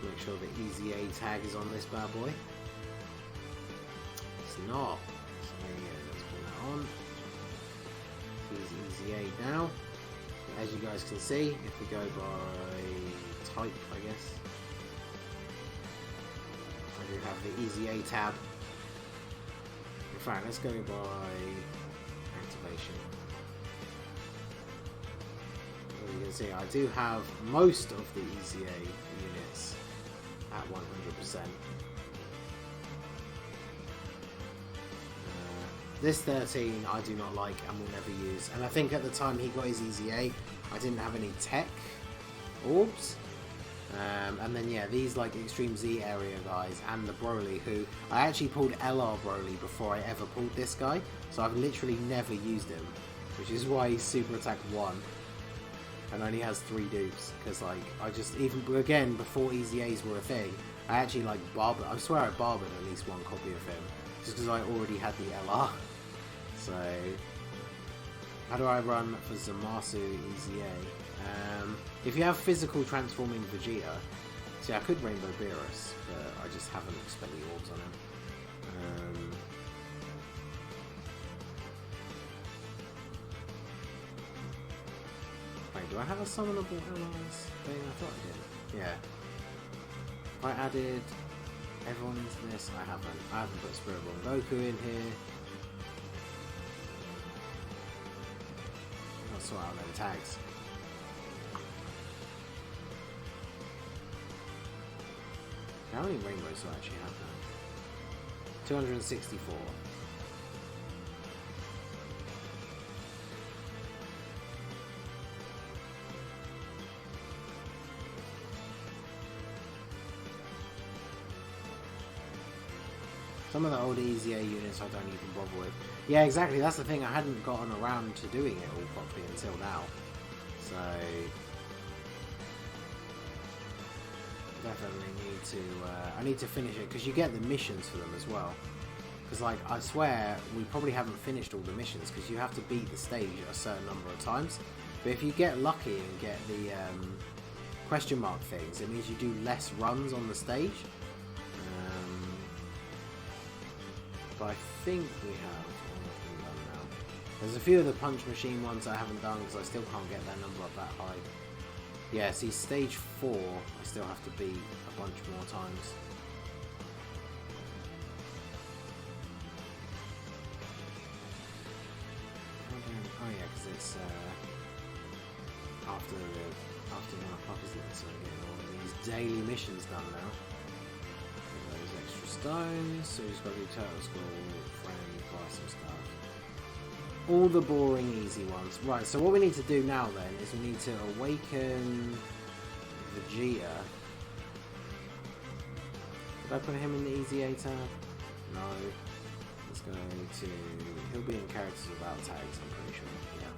Make sure the EZA tag is on this bad boy. It's not. So yeah, let's put that on. EZA now. As you guys can see, if we go by type, I guess, I do have the EZA tab. In fact, let's go by situation. As you can see, I do have most of the EZA units at 100%. This 13 I do not like and will never use, and I think at the time he got his EZA I didn't have any tech orbs, and then yeah, these like Extreme Z area guys and the Broly, who I actually pulled LR Broly before I ever pulled this guy, so I've literally never used him, which is why he's Super Attack 1 and only has 3 dupes, because like I just, even again before EZAs were a thing, I actually like barbered, I swear I barbered at least one copy of him just because I already had the LR. So how do I run for Zamasu EZA? If you have physical transforming Vegeta, see I could Rainbow Beerus, but I just haven't spent the orbs on him. Wait, do I have a summonable LRs thing? I thought I did. Yeah. If I added everyone into this, I haven't put Spirit Bomb Goku in here. I'll sort out them tags. How many rainbows do I actually have now? 264. Some of the old EZA units I don't even bother with. Yeah, exactly, that's the thing, I hadn't gotten around to doing it all properly until now. So definitely need to, I need to finish it, because you get the missions for them as well. Because like, I swear, we probably haven't finished all the missions, because you have to beat the stage a certain number of times. But if you get lucky and get the question mark things, it means you do less runs on the stage. But I think we have all of them done now. There's a few of the punch machine ones I haven't done because I still can't get that number up that high. Yeah, see, stage 4 I still have to beat a bunch more times. Oh yeah, because it's after 1 o'clock, isn't it? So we're getting all of these daily missions done now. Those extra stones, so he's got to do Turtle School, friend, buy some stuff. All the boring, easy ones. Right, so what we need to do now then is we need to awaken Vegeta. Did I put him in the EZA tab? No. Let's go to... He'll be in characters without tags, I'm pretty sure. Yeah.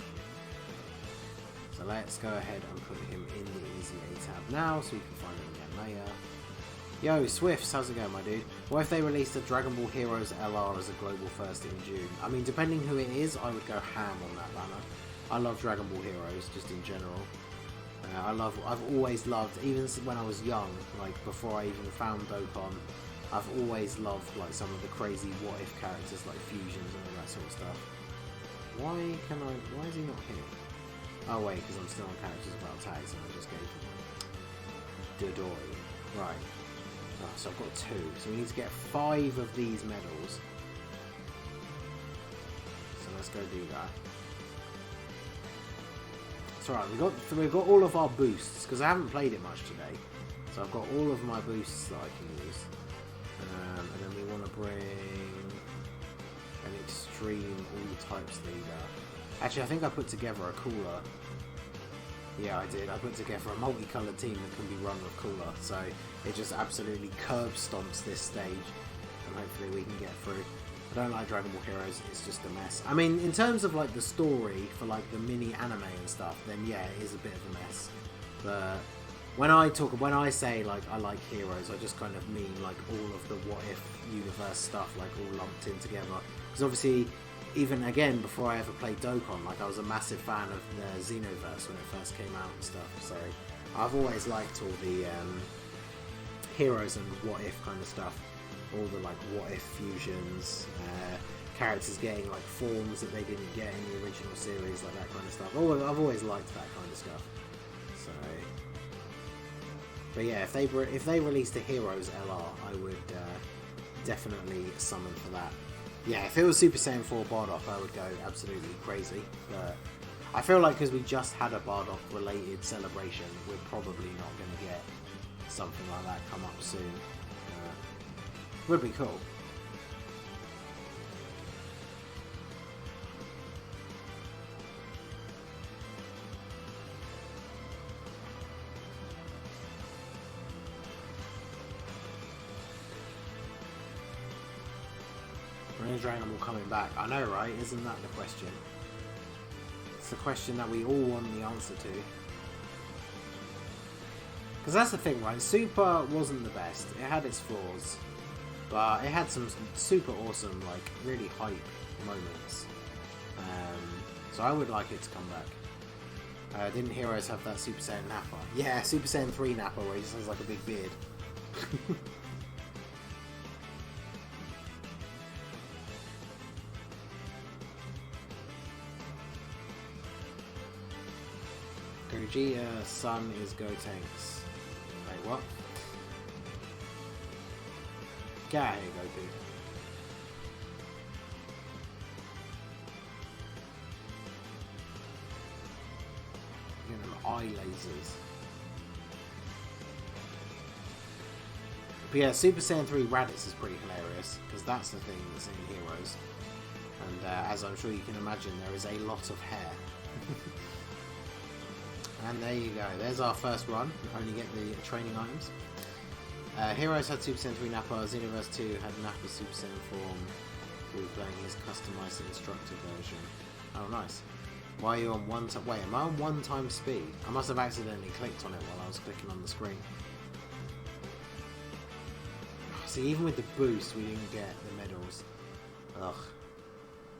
So let's go ahead and put him in the EZA tab now so we can find him again later. Yo, Swifts, how's it going, my dude? What if they released a Dragon Ball Heroes LR as a global first in June? I mean, depending who it is, I would go ham on that banner. I love Dragon Ball Heroes, just in general. I've always loved, even when I was young, like before I even found Dokkan, I've always loved like some of the crazy what if characters like fusions and all that sort of stuff. Why is he not here? Oh wait, because I'm still on characters without tags and I just gave him Dodori. Right. Oh, so I've got 2. So we need to get 5 of these medals. So let's go do that. It's alright, we've got all of our boosts, because I haven't played it much today. So I've got all of my boosts that I can use. And then we want to bring an extreme all types leader. Actually, I think I put together a cooler. Yeah, I did. I put together a multicoloured team that can be run with cooler. So it just absolutely curb stomps this stage. And hopefully we can get through. I don't like Dragon Ball Heroes, it's just a mess. I mean, in terms of like the story for like the mini anime and stuff, then yeah, it is a bit of a mess. But when I say like I like Heroes, I just kind of mean like all of the what if universe stuff like all lumped in together. Because obviously, even again before I ever played Dokkan, like I was a massive fan of the Xenoverse when it first came out and stuff. So I've always liked all the Heroes and what if kind of stuff. All the like what if fusions, characters getting like forms that they didn't get in the original series, like that kind of stuff. I've always liked that kind of stuff. So, but yeah, if they released a Heroes LR, I would definitely summon for that. Yeah, if it was Super Saiyan 4 Bardock, I would go absolutely crazy. But I feel like because we just had a Bardock related celebration, we're probably not going to get something like that come up soon. Would be cool. When is Dragon Ball coming back? I know, right? Isn't that the question? It's the question that we all want the answer to. Because that's the thing, right? Super wasn't the best. It had its flaws. But it had some super awesome, like, really hype moments. So I would like it to come back. Didn't Heroes have that Super Saiyan Nappa? Yeah, Super Saiyan 3 Nappa where he just has like a big beard. Gogeta's son is Gotenks. Wait, what? Get out of here, Goku. Give them eye lasers. But yeah, Super Saiyan 3 Raditz is pretty hilarious, because that's the thing that's in Heroes. And as I'm sure you can imagine, there is a lot of hair. And there you go, there's our first run. We only get the training items. Heroes had Super Saiyan 3 Nappa, Xenoverse 2 had Nappa Super Saiyan form through playing his customized instructor version. Oh, nice. Why are you on one time? Wait, am I on 1 time speed? I must have accidentally clicked on it while I was clicking on the screen. See, even with the boost, we didn't get the medals. Ugh.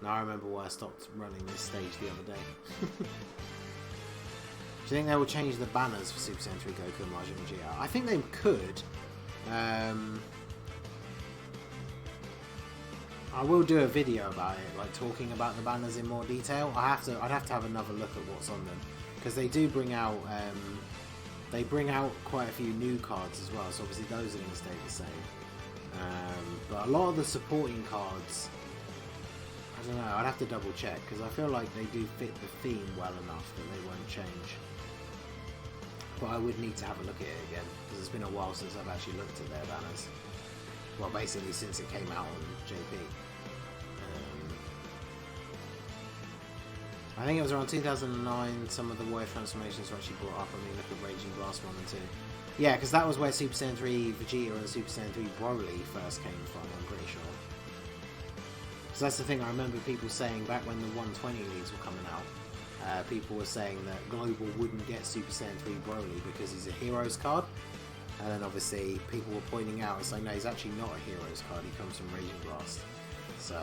Now I remember why I stopped running this stage the other day. Do you think they will change the banners for Super Saiyan 3 Goku and Majin Vegeta? I think they could. I will do a video about it, like talking about the banners in more detail. I'd have to have another look at what's on them, because they do bring out quite a few new cards as well. So obviously those are going to stay the same. But a lot of the supporting cards, I don't know. I'd have to double check, because I feel like they do fit the theme well enough that they won't change. But I would need to have a look at it again, because it's been a while since I've actually looked at their banners. Well, basically since it came out on JP. I think it was around 2009 some of the warrior transformations were actually brought up. I mean, look at Raging Blast 1 and 2. Yeah, because that was where Super Saiyan 3 Vegeta and Super Saiyan 3 Broly first came from, I'm pretty sure. So that's the thing, I remember people saying back when the 120 leagues were coming out, people were saying that Global wouldn't get Super Saiyan 3 Broly because he's a Heroes card. And then obviously people were pointing out, it's like, no, he's actually not a Heroes card, he comes from Raging Blast. So,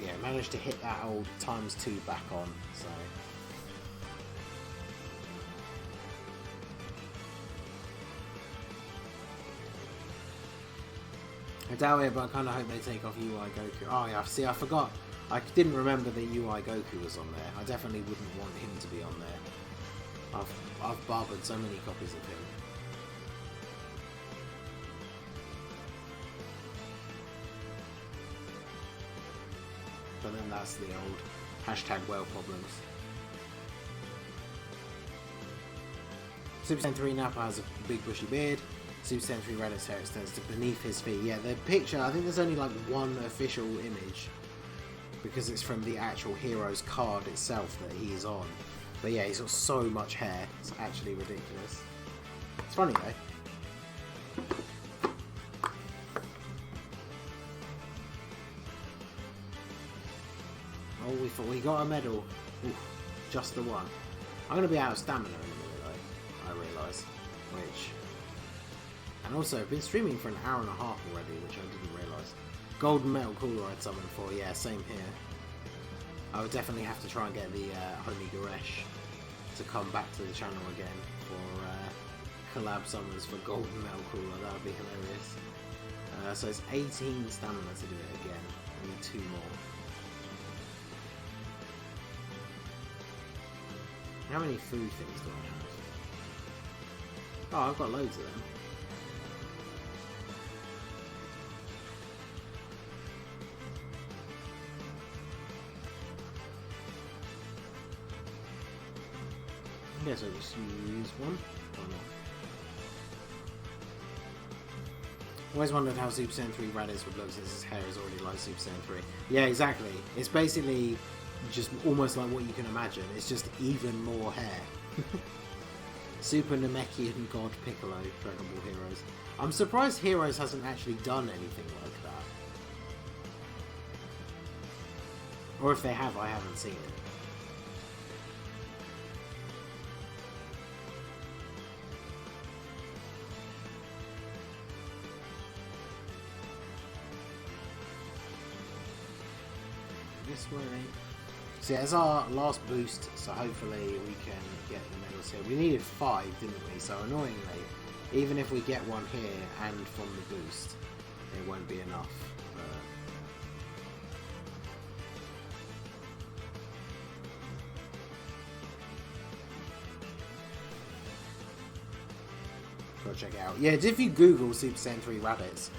yeah, managed to hit that old ×2 back on, so. I doubt it, but I kind of hope they take off UI Goku. Oh yeah, see, I forgot. I didn't remember that UI Goku was on there. I definitely wouldn't want him to be on there. I've barbered so many copies of him. But then that's the old hashtag whale problems. Super Saiyan 3 Nappa has a big bushy beard. Super Saiyan 3 Raditz hair extends to beneath his feet. Yeah, the picture, I think there's only like one official image, because it's from the actual Heroes card itself that he is on. But yeah, he's got so much hair, it's actually ridiculous. It's funny though. Oh, we got a medal. Oof, just the one. I'm going to be out of stamina in a minute though, I realise. And also, I've been streaming for an hour and a half already, which I didn't realise. Golden Metal Cooler I'd summoned for, yeah, same here. I would definitely have to try and get the homie Goresh to come back to the channel again for collab summons for Golden Metal Cooler. That would be hilarious. So it's 18 stamina to do it again. I need 2 more. How many food things do I have? Oh, I've got loads of them. I guess I'll just use one. Why not? Always wondered how Super Saiyan 3 Raditz would look since his hair is already like Super Saiyan 3. Yeah, exactly. It's basically just almost like what you can imagine. It's just even more hair. Super Namekian God Piccolo, Dragon Ball Heroes. I'm surprised Heroes hasn't actually done anything like that. Or if they have, I haven't seen it. This way. So yeah, it's our last boost, so hopefully we can get the medals here. We needed 5, didn't we? So annoyingly, even if we get one here and from the boost, it won't be enough. Go check it out. Yeah, if you Google Super Saiyan 3 Raditz,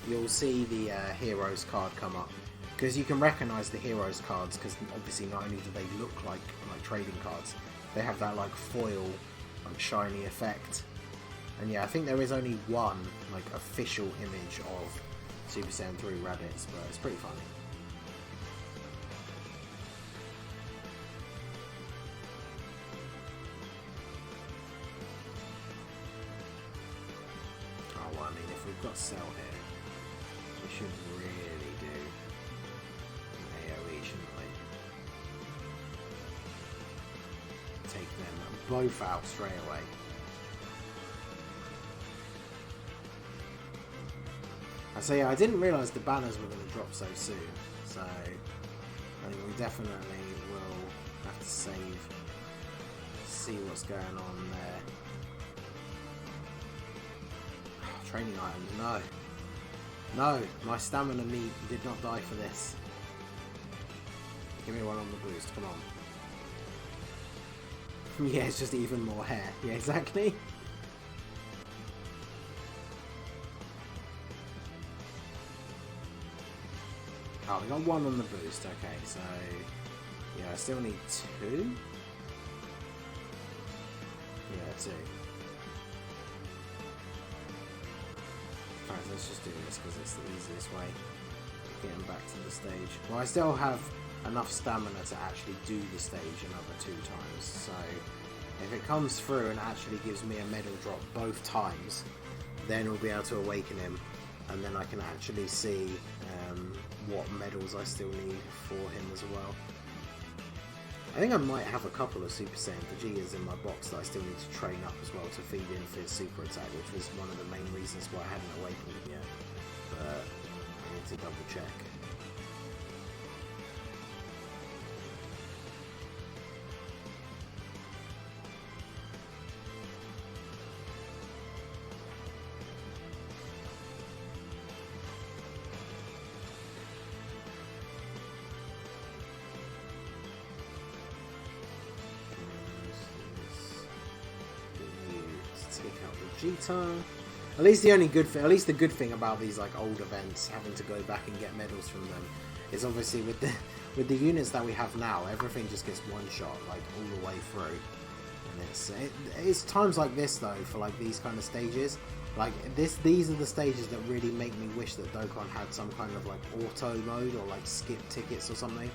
you'll see the Heroes card come up. Because you can recognise the Heroes cards, because obviously not only do they look like trading cards, they have that like foil, like shiny effect. And yeah, I think there is only one like official image of Super Saiyan 3 Raditz, but it's pretty funny. Oh well, I mean, if we've got Cell here, we should really do AoE, shouldn't we? Take them both out straight away. So yeah, I didn't realise the banners were going to drop so soon, so I think we definitely will have to see what's going on there. Training items, no. No, my stamina meat did not die for this. Give me one on the boost, come on. Yeah, it's just even more hair. Yeah, exactly. Oh, we got one on the boost, okay, so yeah, I still need 2? Yeah, 2. Alright, let's just do this because it's the easiest way of getting back to the stage. Well, I still have enough stamina to actually do the stage another 2 times, so if it comes through and actually gives me a medal drop both times, then we'll be able to awaken him, and then I can actually see what medals I still need for him as well. I think I might have a couple of Super Saiyan Vegetas in my box that I still need to train up as well to feed in for his super attack, which was one of the main reasons why I hadn't awakened him yet. But I need to double check. Vegeta. At least the good thing about these like old events, having to go back and get medals from them, is obviously with the units that we have now, everything just gets one shot like all the way through. And it's times like this though, for like these kind of stages, like these are the stages that really make me wish that Dokkan had some kind of like auto mode or like skip tickets or something,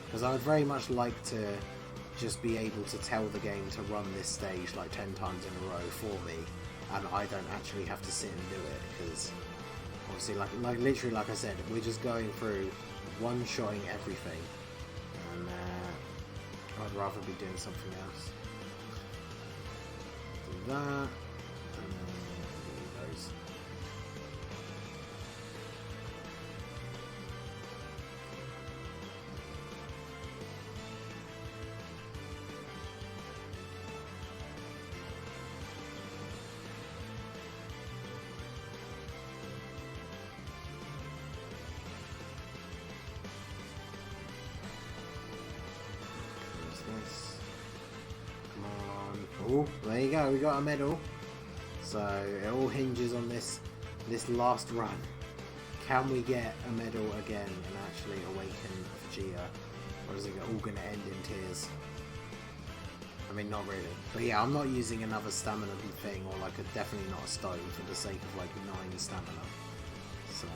because I would very much like to just be able to tell the game to run this stage like 10 times in a row for me, and I don't actually have to sit and do it, because obviously like literally like I said, we're just going through one-shotting everything, and I'd rather be doing something else. Do that, and then do those. Oh, there you go, we got a medal. So it all hinges on this last run. Can we get a medal again and actually awaken Vegeta? Or is it all going to end in tears? I mean, not really. But yeah, I'm not using another stamina thing, or like definitely not a stone for the sake of like 9 stamina. So...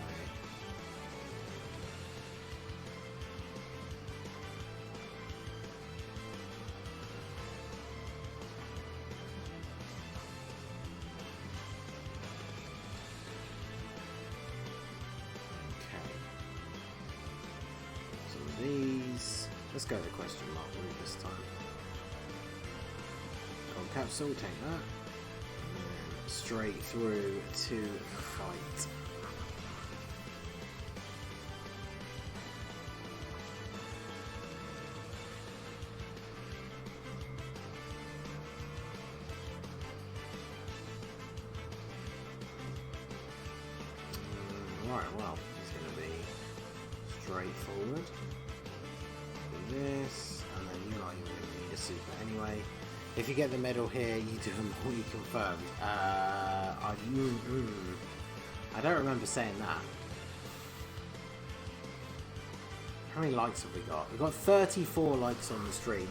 these. Let's go to the question mark route this time. Gold capsule, take that. And then straight through to fight. Right, well, it's going to be straightforward. This, and then you're not even going to need a super anyway. If you get the medal here, you do them all you confirmed. I don't remember saying that. How many likes have we got? We've got 34 likes on the stream.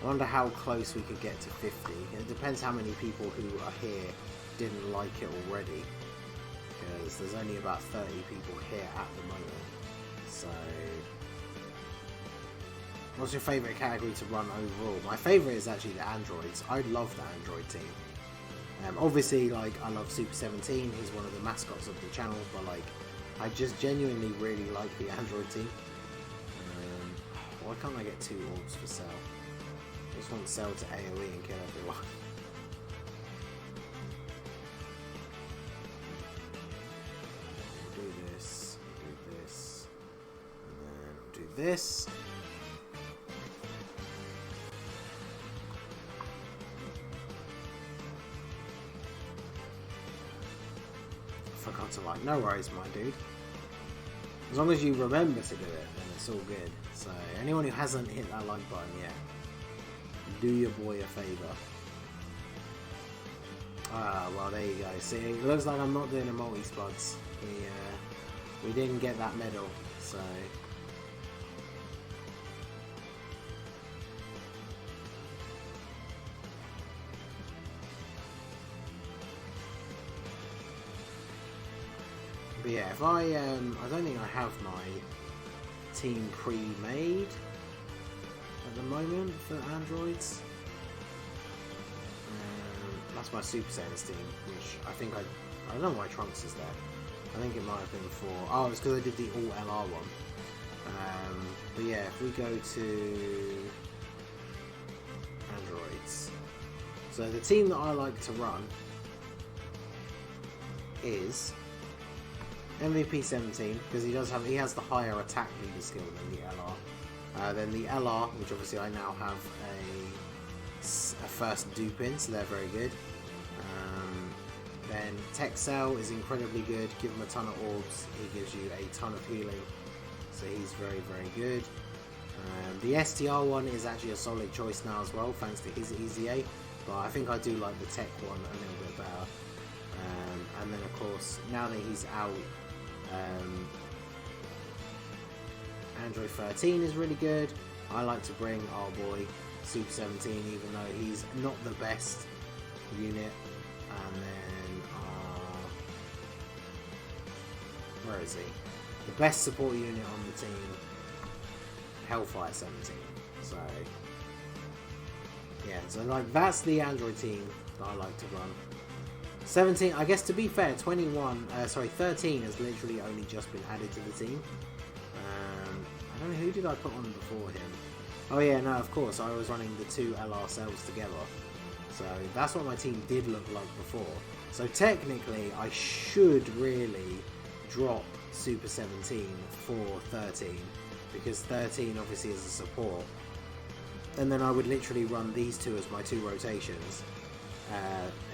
I wonder how close we could get to 50. It depends how many people who are here didn't like it already. Because there's only about 30 people here at the moment. So... what's your favourite category to run overall? My favourite is actually the androids. I love the android team. Obviously, like, I love Super 17. He's one of the mascots of the channel. But, like, I just genuinely really like the android team. Why can't I get 2 orbs for Cell? I just want Cell to AoE and kill everyone. Do this, and then do this. Forgot to like. No worries, my dude. As long as you remember to do it, then it's all good. So, anyone who hasn't hit that like button yet, do your boy a favour. Ah, well, there you go. See, it looks like I'm not doing a multi-spuds. We didn't get that medal, so... But yeah, if I don't think I have my team pre-made at the moment for androids. That's my Super Saiyans team, which I think I don't know why Trunks is there. I think it might have been for... oh, it's because I did the all LR one. But yeah, if we go to androids. So the team that I like to run is MVP 17, because he has the higher attack leader skill than the LR. Then the LR, which obviously I now have a first dupe in, so they're very good. Then Tech Cell is incredibly good. Give him a ton of orbs, he gives you a ton of healing, so he's very, very good. The STR one is actually a solid choice now as well, thanks to his EZA, but I think I do like the Tech one a little bit better. And then of course, now that he's out, Android 13 is really good. I like to bring our boy Super 17, even though he's not the best unit. And then, where is he? The best support unit on the team, Hellfire 17. So, yeah, so like that's the Android team that I like to run. 17, I guess to be fair, 13 has literally only just been added to the team. I don't know, who did I put on before him? Oh yeah, no, of course, I was running the 2 LR cells together. So that's what my team did look like before. So technically, I should really drop Super 17 for 13, because 13 obviously is a support. And then I would literally run these 2 as my 2 rotations.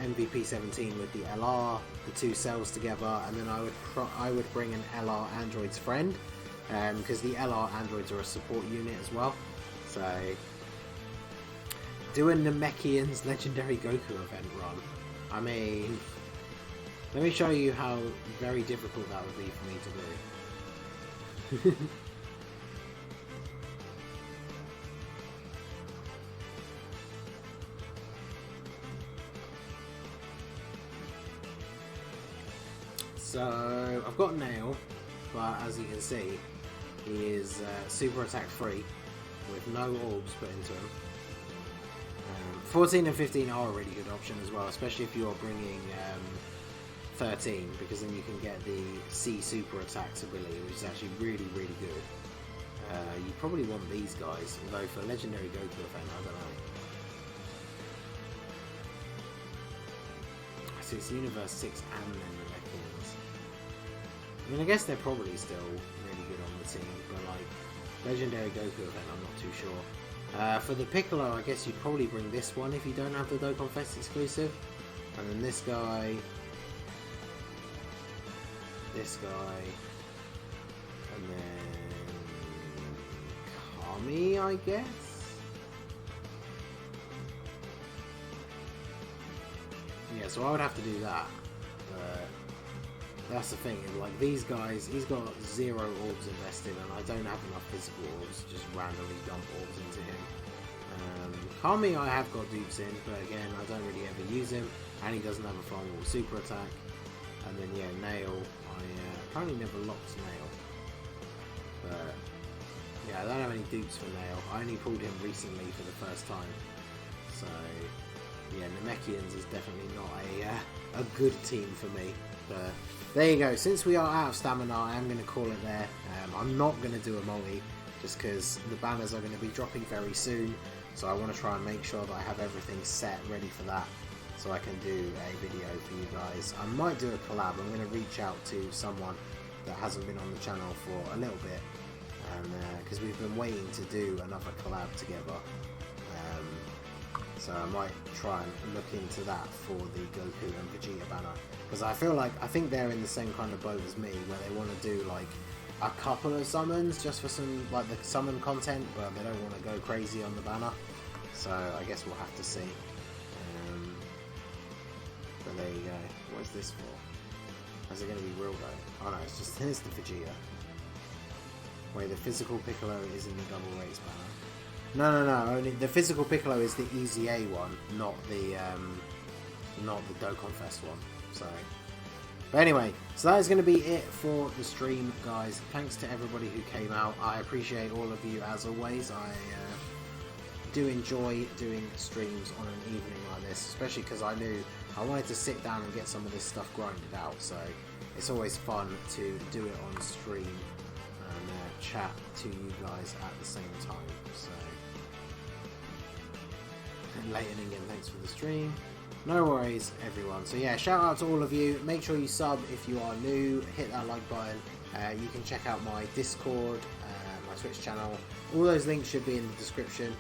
MVP 17 with the LR, the 2 cells together, and then I would bring an LR android's friend, because the LR androids are a support unit as well. So do a Namekian's Legendary Goku event run. I mean, let me show you how very difficult that would be for me to do. So I've got Nail, but as you can see, he is super attack free with no orbs put into him. 14 and 15 are a really good option as well, especially if you're bringing 13, because then you can get the C super attacks ability, which is actually really, really good. You probably want these guys, although for Legendary Goku event, I don't know. So it's Universe 6 and then the Mechans. I mean, I guess they're probably still really good on the team, but like Legendary Goku event, I'm not too sure. For the Piccolo, I guess you'd probably bring this one if you don't have the Dokkan Fest exclusive. And then this guy, and then Kami, I guess? Yeah, so I would have to do that. But that's the thing, like these guys, he's got 0 orbs invested and I don't have enough physical orbs to just randomly dump orbs into him. Kami I have got dupes in, but again I don't really ever use him, and he doesn't have a vulnerable super attack. And then yeah, Nail, I apparently never locked Nail. But yeah, I don't have any dupes for Nail. I only pulled him recently for the first time. So yeah, Namekians is definitely not a good team for me. But there you go. Since we are out of stamina, I am going to call it there. I'm not going to do a multi, just because the banners are going to be dropping very soon. So I want to try and make sure that I have everything set ready for that, so I can do a video for you guys. I might do a collab. I'm going to reach out to someone that hasn't been on the channel for a little bit, and because we've been waiting to do another collab together. So I might try and look into that for the Goku and Vegeta banner, because I think they're in the same kind of boat as me, where they want to do like a couple of summons just for some like the summon content, but they don't want to go crazy on the banner. So I guess we'll have to see. But there you go. What is this for? Is it going to be RILDO? Oh no, it's just here's the Vegeta. Wait, the physical Piccolo is in the double rates banner. No. Only the physical Piccolo is the EZA one, not the Dokkan Fest one. So, but anyway, so that is going to be it for the stream, guys. Thanks to everybody who came out. I appreciate all of you as always. I do enjoy doing streams on an evening like this, especially because I knew I wanted to sit down and get some of this stuff grinded out. So it's always fun to do it on stream and chat to you guys at the same time. So. And Ningen, thanks for the stream. No worries, everyone. So yeah, shout out to all of you. Make sure you sub if you are new. Hit that like button. You can check out my Discord, my Twitch channel. All those links should be in the description.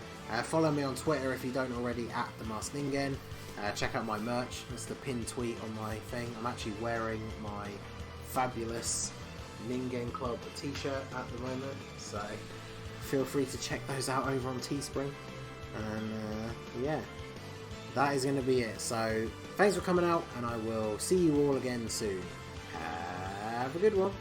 Follow me on Twitter if you don't already, at @TheMaskedNingen. Check out my merch. That's the pinned tweet on my thing. I'm actually wearing my fabulous Ningen Club t-shirt at the moment. So feel free to check those out over on Teespring. And yeah, that is going to be it. So thanks for coming out, and I will see you all again soon. Have a good one.